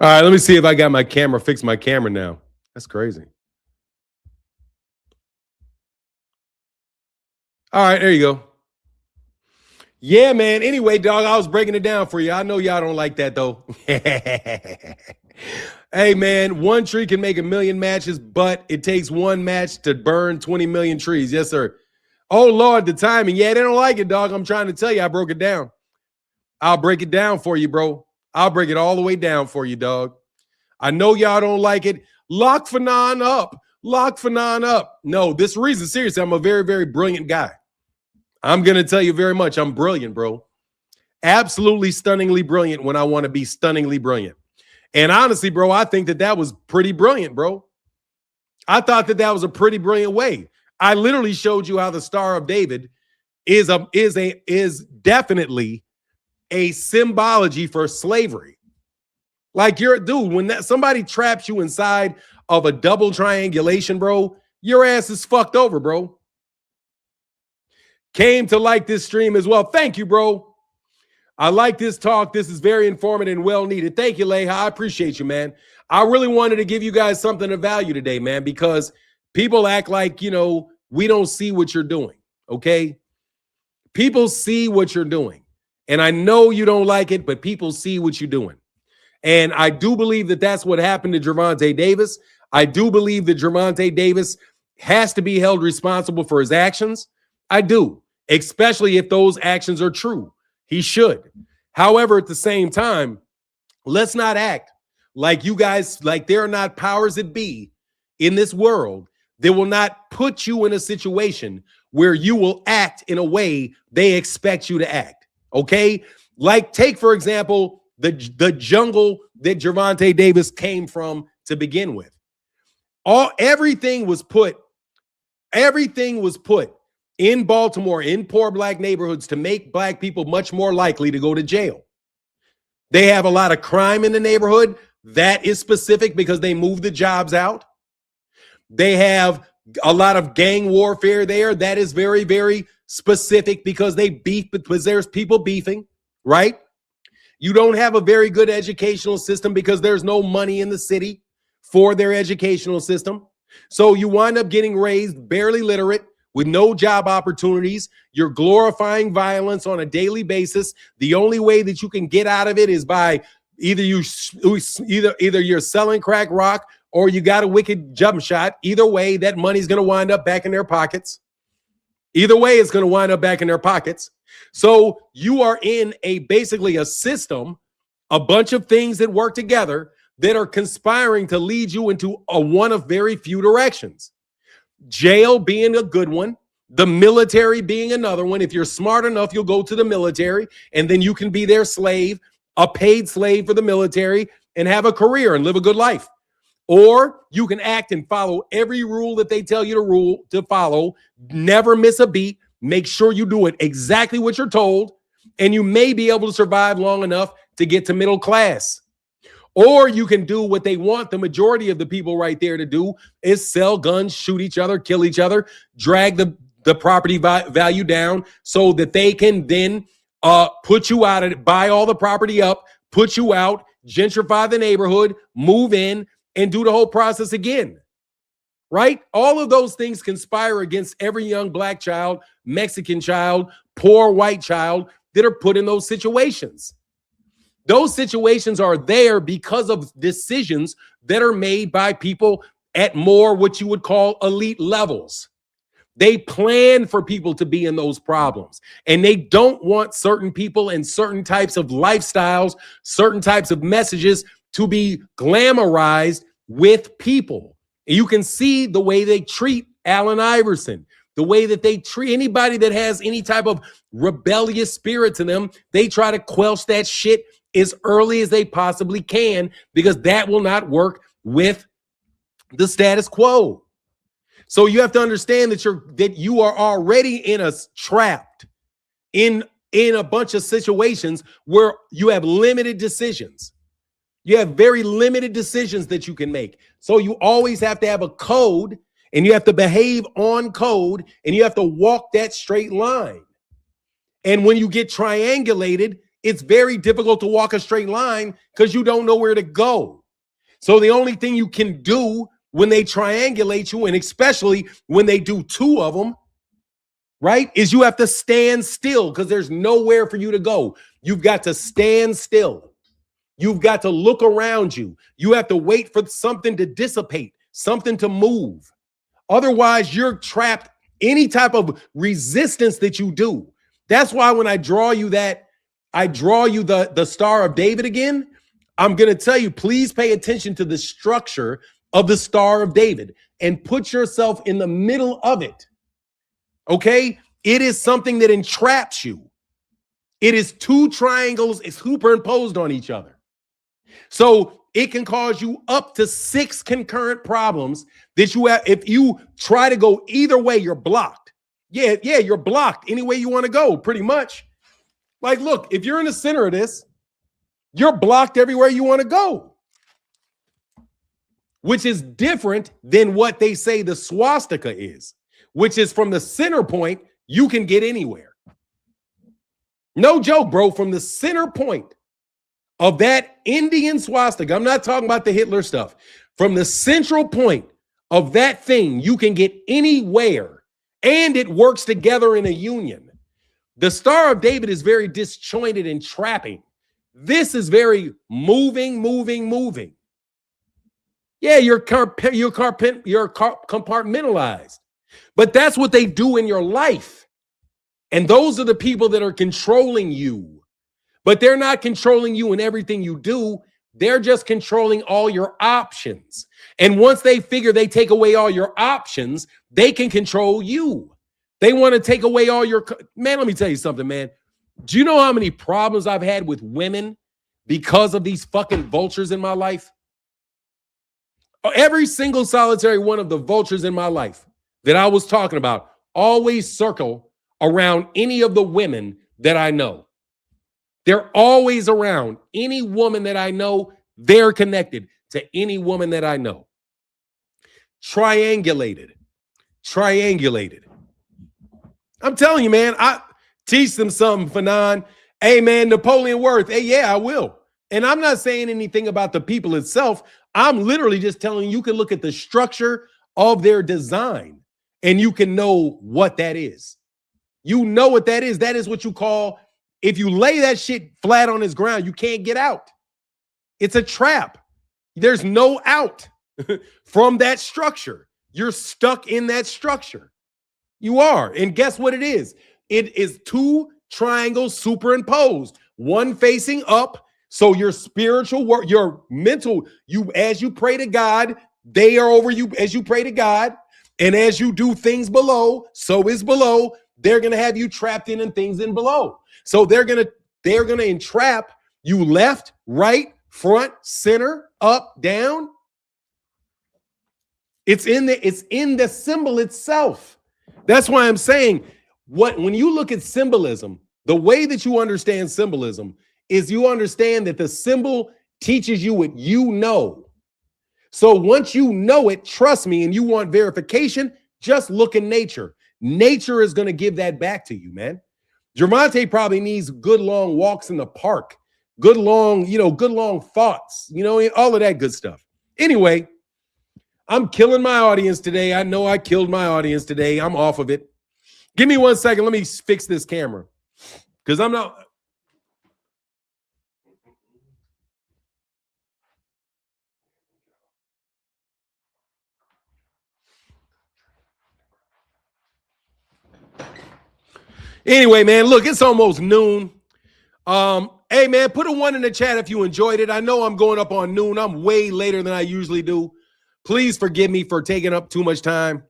All right, let me see if I got my camera, fix my camera now. That's crazy. All right, there you go. Yeah, man. Anyway, dog, I was breaking it down for you. I know y'all don't like that, though. Hey, man, one tree can make a million matches, but it takes one match to burn 20 million trees. Yes, sir. Oh, Lord, the timing. Yeah, they don't like it, dog. I'm trying to tell you, I broke it down. I'll break it down for you, bro. I'll break it all the way down for you, dog. I know y'all don't like it. Lock Fanon up. Lock Fanon up. No, this reason, seriously, I'm a very, very brilliant guy. I'm going to tell you very much. I'm brilliant, bro. Absolutely stunningly brilliant when I want to be stunningly brilliant. And honestly, bro, I think that was pretty brilliant, bro. I thought that was a pretty brilliant way. I literally showed you how the Star of David is definitely a symbology for slavery. Like dude, when somebody traps you inside of a double triangulation, bro, your ass is fucked over, bro. Came to like this stream as well. Thank you, bro. I like this talk. This is very informative and well needed. Thank you, Leha. I appreciate you, man. I really wanted to give you guys something of value today, man, because people act like, we don't see what you're doing, okay? People see what you're doing. And I know you don't like it, but people see what you're doing. And I do believe that that's what happened to Gervonta Davis. I do believe that Gervonta Davis has to be held responsible for his actions. I do, especially if those actions are true. He should. However, at the same time, let's not act like you guys, like there are not powers that be in this world They will not put you in a situation where you will act in a way they expect you to act. Okay? Like, take, for example, the jungle that Gervonta Davis came from to begin with. Everything was put in Baltimore, in poor black neighborhoods, to make black people much more likely to go to jail. They have a lot of crime in the neighborhood. That is specific because they moved the jobs out. They have a lot of gang warfare there. That is very, very specific because they beef, because there's people beefing, right? You don't have a very good educational system because there's no money in the city for their educational system. So you wind up getting raised barely literate with no job opportunities. You're glorifying violence on a daily basis. The only way that you can get out of it is by either you're selling crack rock or you got a wicked jump shot. Either way, that money's going to wind up back in their pockets. Either way, it's going to wind up back in their pockets. So you are in basically a system, a bunch of things that work together that are conspiring to lead you into one of very few directions. Jail being a good one, the military being another one. If you're smart enough, you'll go to the military and then you can be their slave, a paid slave for the military, and have a career and live a good life. Or you can act and follow every rule that they tell you to follow, never miss a beat, make sure you do it exactly what you're told, and you may be able to survive long enough to get to middle class. Or you can do what they want the majority of the people right there to do, is sell guns, shoot each other, kill each other, drag the property value down so that they can then put you out of it, buy all the property up, put you out, gentrify the neighborhood, move in, and do the whole process again, right? All of those things conspire against every young black child, Mexican child, poor white child that are put in those situations. Those situations are there because of decisions that are made by people at more what you would call elite levels. They plan for people to be in those problems, and they don't want certain people and certain types of lifestyles, certain types of messages to be glamorized with people. And you can see the way they treat Allen Iverson, the way that they treat anybody that has any type of rebellious spirit to them. They try to quench that shit as early as they possibly can because that will not work with the status quo. So you have to understand that you are already trapped in a bunch of situations where you have limited decisions. You have very limited decisions that you can make. So you always have to have a code, and you have to behave on code, and you have to walk that straight line. And when you get triangulated, it's very difficult to walk a straight line because you don't know where to go. So the only thing you can do when they triangulate you, and especially when they do two of them, right, is you have to stand still because there's nowhere for you to go. You've got to stand still. You've got to look around you. You have to wait for something to dissipate, something to move. Otherwise, you're trapped. Any type of resistance that you do. That's why when I draw you the Star of David again, I'm going to tell you, please pay attention to the structure of the Star of David and put yourself in the middle of it. Okay? It is something that entraps you. It is two triangles superimposed on each other. So it can cause you up to 6 concurrent problems that you have. If you try to go either way, you're blocked. Yeah, you're blocked any way you want to go, pretty much. Like, look, if you're in the center of this, you're blocked everywhere you want to go, which is different than what they say the swastika is, which is from the center point, you can get anywhere. No joke, bro. From the center point of that Indian swastika, I'm not talking about the Hitler stuff. From the central point of that thing, you can get anywhere, and it works together in a union. The Star of David is very disjointed and trapping. This is very moving. Yeah, you're compartmentalized, but that's what they do in your life. And those are the people that are controlling you, but they're not controlling you in everything you do. They're just controlling all your options. And once they figure they take away all your options, they can control you. They want to take away all your... Man, let me tell you something, man. Do you know how many problems I've had with women because of these fucking vultures in my life? Every single solitary one of the vultures in my life that I was talking about always circle around any of the women that I know. They're always around any woman that I know. They're connected to any woman that I know. Triangulated. I'm telling you, man, I teach them something, Fanon. Hey, man, Napoleon Worth. Hey, yeah, I will. And I'm not saying anything about the people itself. I'm literally just telling you can look at the structure of their design and you can know what that is. You know what that is. That is what you call, if you lay that shit flat on his ground, you can't get out. It's a trap. There's no out from that structure. You're stuck in that structure. You are. And guess what it is? It is two triangles superimposed, one facing up. So your spiritual work, your mental, as you pray to God, they are over you as you pray to God. And as you do things below, so is below. They're going to have you trapped in things in below. So they're going to entrap you left, right, front, center, up, down. It's in the symbol itself. That's why I'm saying when you look at symbolism, the way that you understand symbolism is you understand that the symbol teaches you what you know. So once you know it, trust me, and you want verification, just look in nature. Nature is going to give that back to you, man. Gervonta probably needs good long walks in the park, good long thoughts, all of that good stuff. Anyway, I'm killing my audience today. I know I killed my audience today. I'm off of it. Give me 1 second. Let me fix this camera because I'm not. Anyway, man, look, it's almost noon. Hey, man, put a 1 in the chat if you enjoyed it. I know I'm going up on noon. I'm way later than I usually do. Please forgive me for taking up too much time.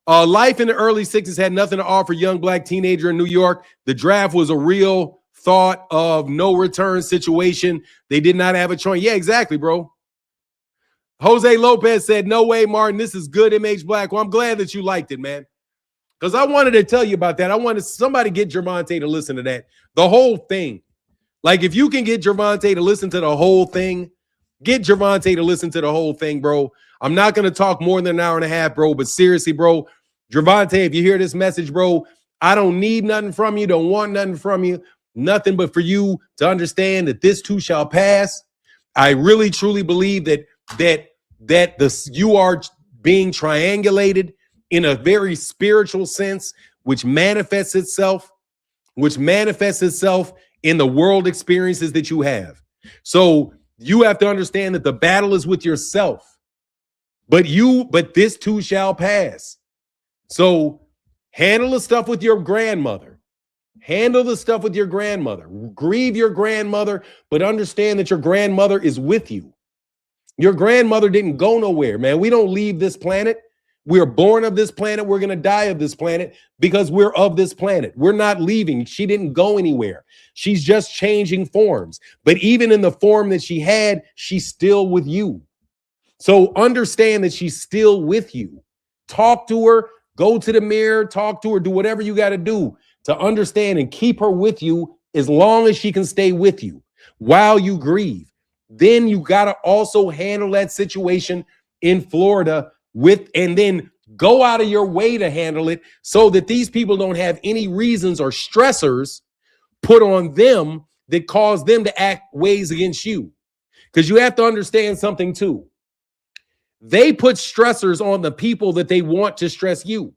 Life in the early 60s had nothing to offer young black teenager in New York. The draft was a real thought of no return situation. They did not have a choice. Yeah, exactly, bro. Jose Lopez said, no way, Martin. This is good MH Black. Well, I'm glad that you liked it, man. Because I wanted to tell you about that. I wanted somebody get Gervonta to listen to that. The whole thing. Like, if you can get Gervonta to listen to the whole thing, get Gervonta to listen to the whole thing, bro. I'm not going to talk more than an hour and a half, bro. But seriously, bro, Gervonta, if you hear this message, bro, I don't need nothing from you. Don't want nothing from you. Nothing but for you to understand that this too shall pass. I really, truly believe that you are being triangulated in a very spiritual sense, which manifests itself in the world experiences that you have. So you have to understand that the battle is with yourself, but this too shall pass. So handle the stuff with your grandmother. Handle the stuff with your grandmother. Grieve your grandmother, but understand that your grandmother is with you. Your grandmother didn't go nowhere, man. We don't leave this planet. We're born of this planet. We're going to die of this planet because we're of this planet. We're not leaving. She didn't go anywhere. She's just changing forms. But even in the form that she had, she's still with you. So understand that she's still with you. Talk to her. Go to the mirror. Talk to her. Do whatever you got to do to understand and keep her with you as long as she can stay with you while you grieve. Then you got to also handle that situation in Florida and then go out of your way to handle it so that these people don't have any reasons or stressors put on them that cause them to act ways against you. Because you have to understand something too. They put stressors on the people that they want to stress you.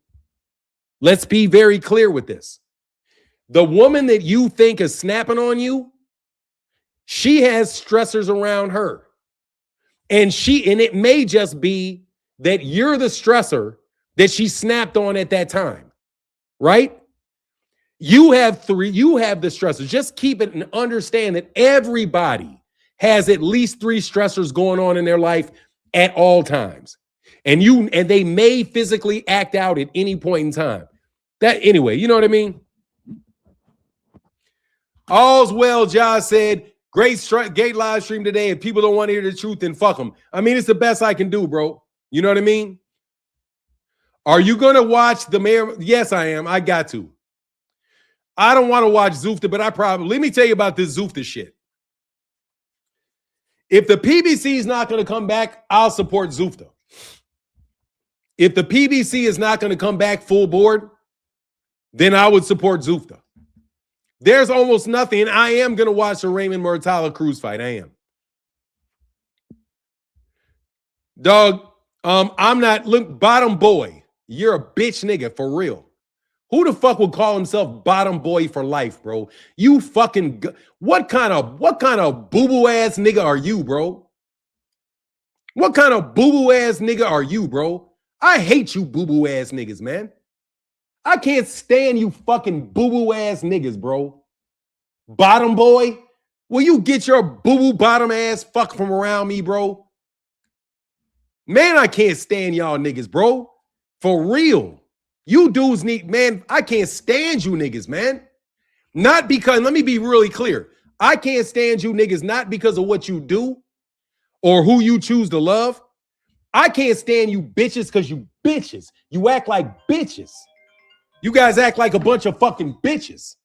Let's be very clear with this. The woman that you think is snapping on you, she has stressors around her. And it may just be that you're the stressor that she snapped on at that time, right? You have the stressors. Just keep it and understand that everybody has at least 3 stressors going on in their life at all times. And they may physically act out at any point in time. That anyway, you know what I mean? All's well, Josh said. Great live stream today. If people don't want to hear the truth, then fuck them. I mean, it's the best I can do, bro. You know what I mean? Are you going to watch the mayor? Yes, I am. I got to. I don't want to watch Zufta, but let me tell you about this Zufta shit. If the PBC is not going to come back, I'll support Zufta. If the PBC is not going to come back full board, then I would support Zufta. There's almost nothing. I am going to watch the Raymond Murtala Cruz fight. I am. Dog, I'm not, look, bottom boy. You're a bitch nigga for real. Who the fuck would call himself bottom boy for life, bro? You fucking, what kind of boo-boo ass nigga are you, bro? What kind of boo-boo ass nigga are you, bro? I hate you boo-boo ass niggas, man. I can't stand you fucking boo-boo ass niggas, bro. Bottom boy? Will you get your boo-boo bottom ass fuck from around me, bro? Man, I can't stand y'all niggas, bro. For real. You dudes need, man, I can't stand you niggas, man. Not because, let me be really clear. I can't stand you niggas not because of what you do or who you choose to love. I can't stand you bitches because you bitches. You act like bitches. You guys act like a bunch of fucking bitches.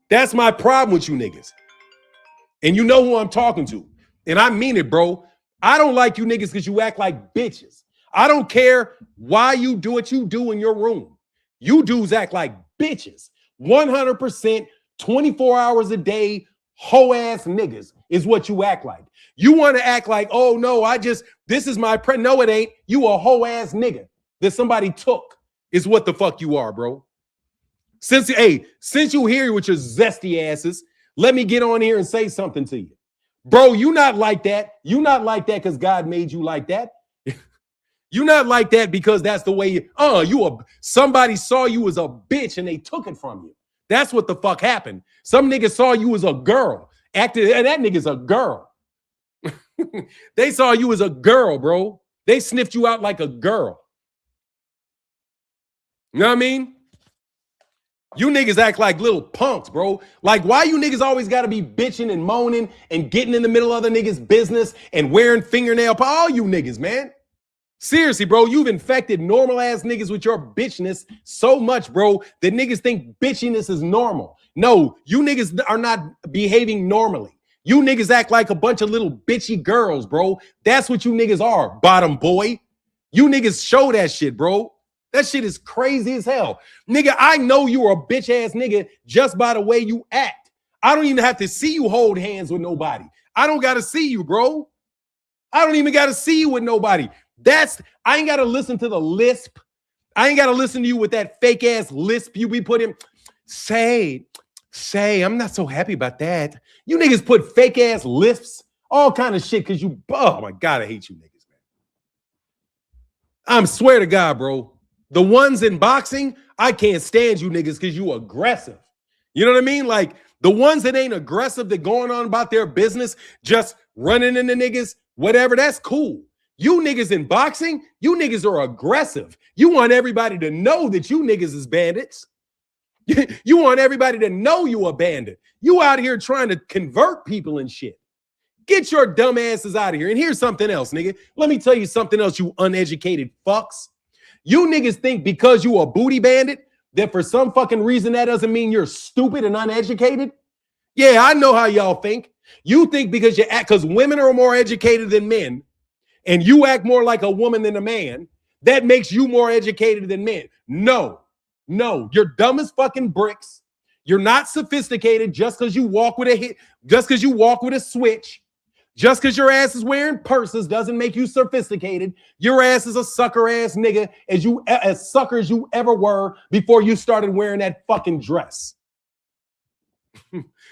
That's my problem with you niggas. And you know who I'm talking to. And I mean it, bro. I don't like you niggas because you act like bitches. I don't care why you do what you do in your room. You dudes act like bitches. 100%, 24 hours a day, hoe-ass niggas is what you act like. You want to act like, oh, no, this is my no, it ain't. You a hoe-ass nigga that somebody took is what the fuck you are, bro. Since you here with your zesty asses, let me get on here and say something to you. Bro, you not like that. You not like that because God made you like that. You not like that because that's the way somebody saw you as a bitch and they took it from you. That's what the fuck happened. Some nigga saw you as a girl. And that nigga's a girl. They saw you as a girl, bro. They sniffed you out like a girl. You know what I mean? You niggas act like little punks, bro. Like, why you niggas always got to be bitching and moaning and getting in the middle of other niggas' business and wearing fingernail polish? All you niggas, man. Seriously, bro, you've infected normal-ass niggas with your bitchness so much, bro, that niggas think bitchiness is normal. No, you niggas are not behaving normally. You niggas act like a bunch of little bitchy girls, bro. That's what you niggas are, bottom boy. You niggas show that shit, bro. That shit is crazy as hell. Nigga, I know you are a bitch-ass nigga just by the way you act. I don't even have to see you hold hands with nobody. I don't got to see you, bro. I don't even got to see you with nobody. I ain't got to listen to the lisp. I ain't got to listen to you with that fake ass lisp you be putting. Say, I'm not so happy about that. You niggas put fake ass lisps, all kind of shit because oh my God, I hate you niggas, man. I swear to God, bro. The ones in boxing, I can't stand you niggas because you aggressive. You know what I mean? Like the ones that ain't aggressive, that going on about their business, just running into niggas, whatever, that's cool. You niggas in boxing, you niggas are aggressive. You want everybody to know that you niggas is bandits. You want everybody to know you a bandit. You out here trying to convert people and shit. Get your dumb asses out of here. And here's something else, nigga. Let me tell you something else, you uneducated fucks. You niggas think because you a booty bandit that for some fucking reason that doesn't mean you're stupid and uneducated? Yeah, I know how y'all think. You think because women are more educated than men, and you act more like a woman than a man, that makes you more educated than men. No, you're dumb as fucking bricks. You're not sophisticated just because you walk with a switch. Just because your ass is wearing purses doesn't make you sophisticated. Your ass is a sucker ass nigga as sucker as you ever were before you started wearing that fucking dress.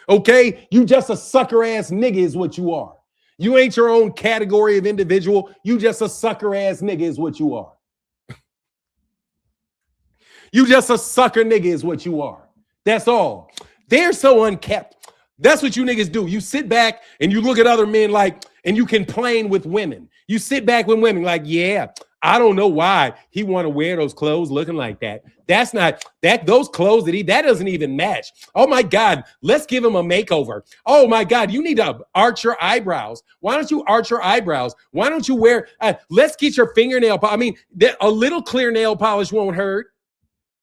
Okay? You just a sucker ass nigga is what you are. You ain't your own category of individual. You just a sucker ass nigga is what you are. You just a sucker nigga is what you are. That's all. They're so unkept. That's what you niggas do. You sit back and you look at other men like, and you complain with women. You sit back with women like, yeah, I don't know why he want to wear those clothes looking like that. That's not that those clothes that doesn't even match. Oh my God, let's give him a makeover. Oh my God, you need to arch your eyebrows. Why don't you arch your eyebrows? Why don't you wear, let's get your fingernail. I mean, a little clear nail polish won't hurt.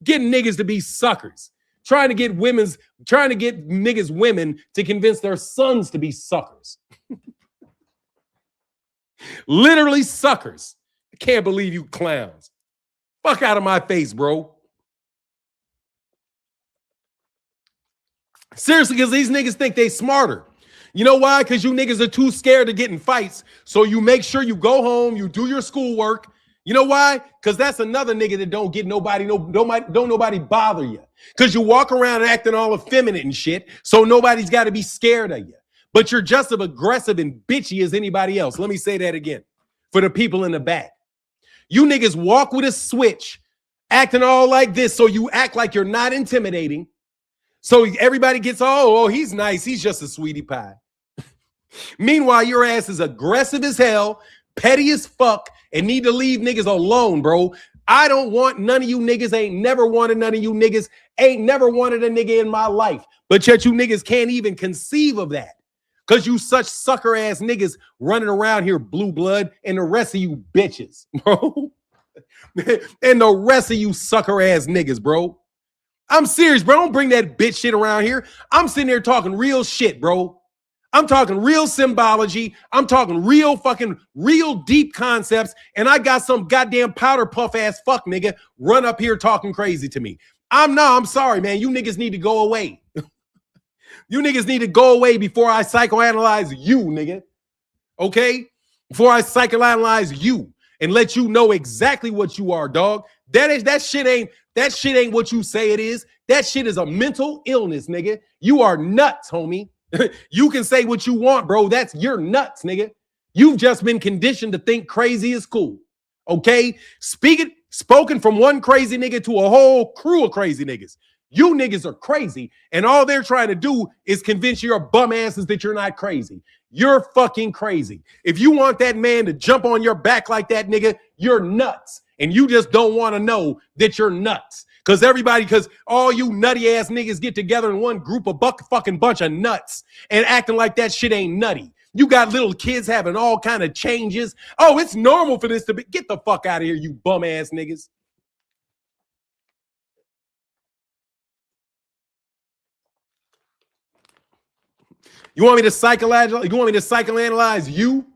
Getting niggas to be suckers. Trying to get niggas women to convince their sons to be suckers. Literally suckers. I can't believe you clowns. Fuck out of my face, bro. Seriously, because these niggas think they smarter. You know why? Because you niggas are too scared to get in fights. So you make sure you go home, you do your schoolwork. You know why? Because that's another nigga that don't get nobody bother you. Because you walk around acting all effeminate and shit, so nobody's got to be scared of you. But you're just as aggressive and bitchy as anybody else. Let me say that again for the people in the back. You niggas walk with a switch, acting all like this, so you act like you're not intimidating. So everybody gets, oh, he's nice. He's just a sweetie pie. Meanwhile, your ass is aggressive as hell, petty as fuck, and need to leave niggas alone, bro. I don't want none of you niggas, ain't never wanted none of you niggas, ain't never wanted a nigga in my life. But yet you niggas can't even conceive of that. Because you such sucker ass niggas running around here, blue blood, and the rest of you bitches, bro. And the rest of you sucker ass niggas, bro. I'm serious, bro. Don't bring that bitch shit around here. I'm sitting here talking real shit, bro. I'm talking real symbology. I'm talking real deep concepts. And I got some goddamn powder puff ass fuck nigga run up here talking crazy to me. I'm sorry, man. You niggas need to go away. You niggas need to go away before I psychoanalyze you, nigga. Okay? Before I psychoanalyze you and let you know exactly what you are, dog. That shit ain't what you say it is. That shit is a mental illness, nigga. You are nuts, homie. You can say what you want, bro. You're nuts, nigga. You've just been conditioned to think crazy is cool. Okay? Spoken from one crazy nigga to a whole crew of crazy niggas. You niggas are crazy, and all they're trying to do is convince your bum asses that you're not crazy. You're fucking crazy. If you want that man to jump on your back like that, nigga, you're nuts. And you just don't want to know that you're nuts. Because all you nutty ass niggas get together in one group of fucking bunch of nuts and acting like that shit ain't nutty. You got little kids having all kind of changes. Oh, it's normal for this to be. Get the fuck out of here, you bum ass niggas. You want me to psychoanalyze you?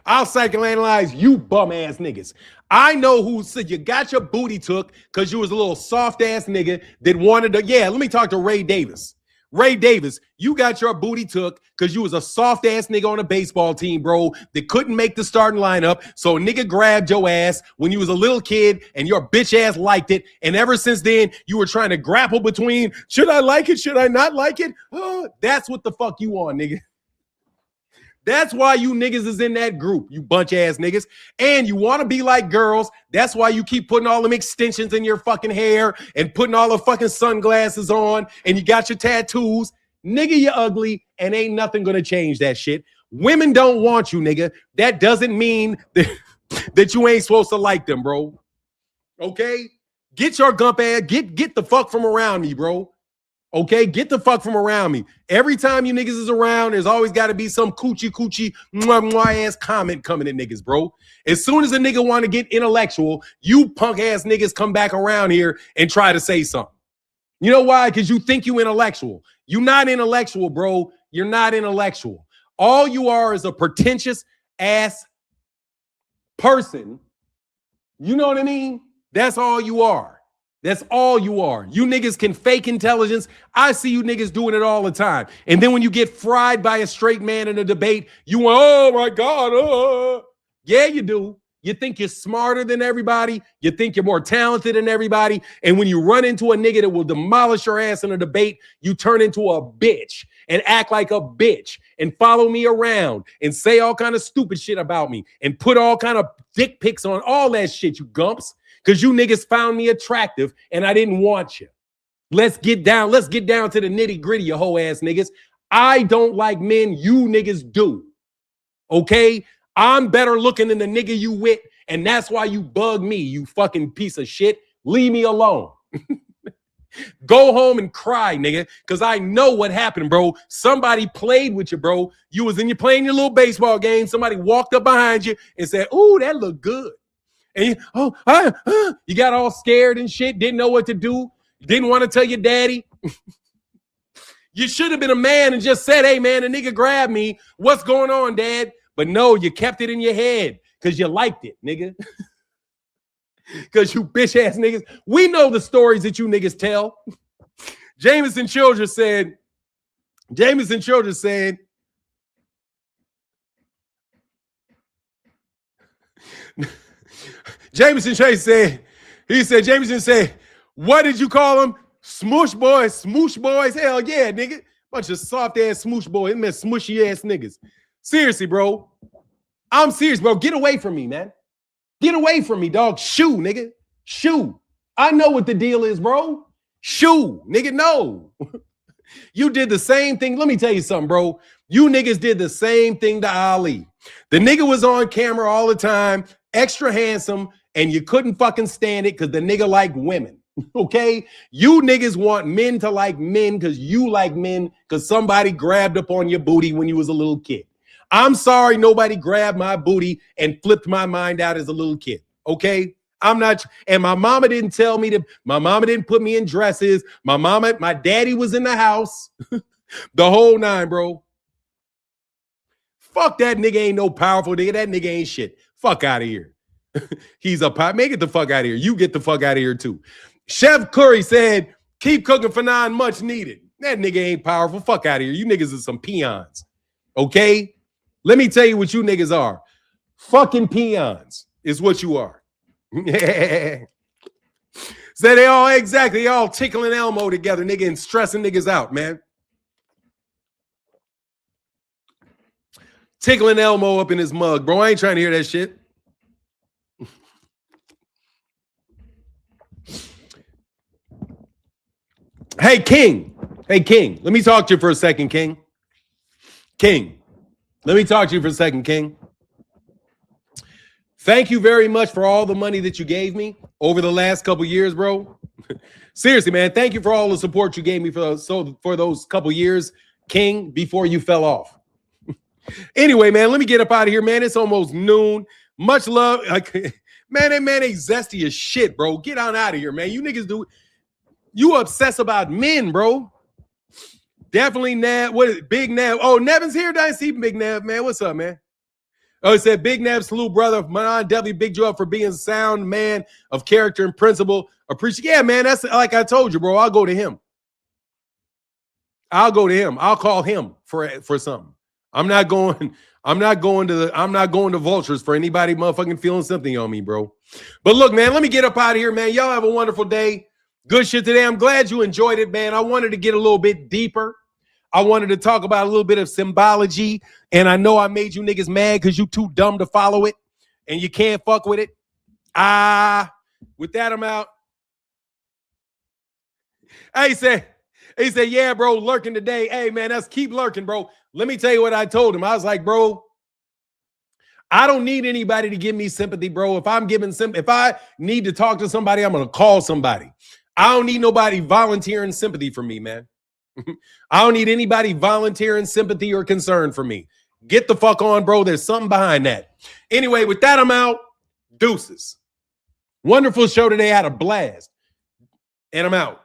I'll psychoanalyze you bum ass niggas. I know who said you got your booty took because you was a little soft ass nigga that wanted to. Yeah, let me talk to Ray Davis. Ray Davis, you got your booty took because you was a soft ass nigga on a baseball team, bro, that couldn't make the starting lineup. So a nigga grabbed your ass when you was a little kid and your bitch ass liked it. And ever since then, you were trying to grapple between, should I like it? Should I not like it? Oh, that's what the fuck you on, nigga. That's why you niggas is in that group, you bunch ass niggas. And you want to be like girls. That's why you keep putting all them extensions in your fucking hair and putting all the fucking sunglasses on and you got your tattoos. Nigga, you ugly and ain't nothing going to change that shit. Women don't want you, nigga. That doesn't mean that you ain't supposed to like them, bro. Okay? Get your gump ass. Get the fuck from around me, bro. Okay, get the fuck from around me. Every time you niggas is around, there's always got to be some coochie mwah, mwah ass comment coming at niggas, bro. As soon as a nigga want to get intellectual, you punk ass niggas come back around here and try to say something. You know why? Because you think you intellectual. You not intellectual, bro. You're not intellectual. All you are is a pretentious ass person. You know what I mean? That's all you are. That's all you are. You niggas can fake intelligence. I see you niggas doing it all the time. And then when you get fried by a straight man in a debate, you want, oh my God. Yeah, you do. You think you're smarter than everybody. You think you're more talented than everybody. And when you run into a nigga that will demolish your ass in a debate, you turn into a bitch and act like a bitch and follow me around and say all kind of stupid shit about me and put all kind of dick pics on all that shit, you gumps. Because you niggas found me attractive and I didn't want you. Let's get down to the nitty gritty, you hoe ass niggas. I don't like men. You niggas do. Okay? I'm better looking than the nigga you with, and that's why you bug me, you fucking piece of shit. Leave me alone. Go home and cry, nigga, because I know what happened, bro. Somebody played with you, bro. You was playing your little baseball game. Somebody walked up behind you and said, ooh, that looked good. And you got all scared and shit, didn't know what to do, didn't want to tell your daddy. You should have been a man and just said, hey, man, a nigga grabbed me. What's going on, dad? But no, you kept it in your head because you liked it, nigga. Because you bitch-ass niggas. We know the stories that you niggas tell. Jameson Childress said, Jameson Childress said, Jameson said, what did you call them? Smoosh boys, smoosh boys. Hell yeah, nigga. Bunch of soft-ass smoosh boys. Them smushy-ass niggas. Seriously, bro. I'm serious, bro. Get away from me, man. Get away from me, dog. Shoo, nigga. Shoo. I know what the deal is, bro. Shoo, nigga, no. You did the same thing. Let me tell you something, bro. You niggas did the same thing to Ali. The nigga was on camera all the time, extra handsome, and you couldn't fucking stand it because the nigga liked women. Okay? You niggas want men to like men because you like men because somebody grabbed up on your booty when you was a little kid. I'm sorry nobody grabbed my booty and flipped my mind out as a little kid, okay? I'm not, and my mama didn't tell me to, my mama didn't put me in dresses. My daddy was in the house. The whole nine, bro. Fuck that nigga ain't no powerful nigga. That nigga ain't shit. Fuck out of here. He's a pop. Make it the fuck out of here. You get the fuck out of here too. Chef Curry said, keep cooking for 9 months needed. That nigga ain't powerful. Fuck out of here. You niggas are some peons, okay? Let me tell you what you niggas are. Fucking peons is what you are. So they all tickling Elmo together, nigga, and stressing niggas out, man. Tickling Elmo up in his mug, bro. I ain't trying to hear that shit. Hey, King. Hey, King. Let me talk to you for a second, King. King. Let me talk to you for a second, King. Thank you very much for all the money that you gave me over the last couple years, bro. Seriously, man. Thank you for all the support you gave me for those couple years, King, before you fell off. Anyway, man, let me get up out of here, man. It's almost noon. Much love. Man, that man ain't zesty as shit, bro. Get on out of here, man. You niggas you obsess about men, bro. Definitely Nav. What is Big Nav? Oh, Nevin's here. I see Big Nav, man. What's up, man? Oh, it said Big Nav, salute, brother. Man, definitely big you up for being sound man of character and principle. Appreciate. Yeah, man. That's like I told you, bro. I'll go to him. I'll call him for something. I'm not going to vultures for anybody motherfucking feeling something on me, bro. But look, man, let me get up out of here, man. Y'all have a wonderful day. Good shit today. I'm glad you enjoyed it, man. I wanted to get a little bit deeper. I wanted to talk about a little bit of symbology, and I know I made you niggas mad because you too dumb to follow it, and you can't fuck with it. With that, I'm out. He said, yeah, bro, lurking today. Hey, man, let's keep lurking, bro. Let me tell you what I told him. I was like, bro, I don't need anybody to give me sympathy, bro. If I need to talk to somebody, I'm going to call somebody. I don't need nobody volunteering sympathy for me, man. I don't need anybody volunteering sympathy or concern for me. Get the fuck on, bro. There's something behind that. Anyway, with that, I'm out. Deuces. Wonderful show today. I had a blast. And I'm out.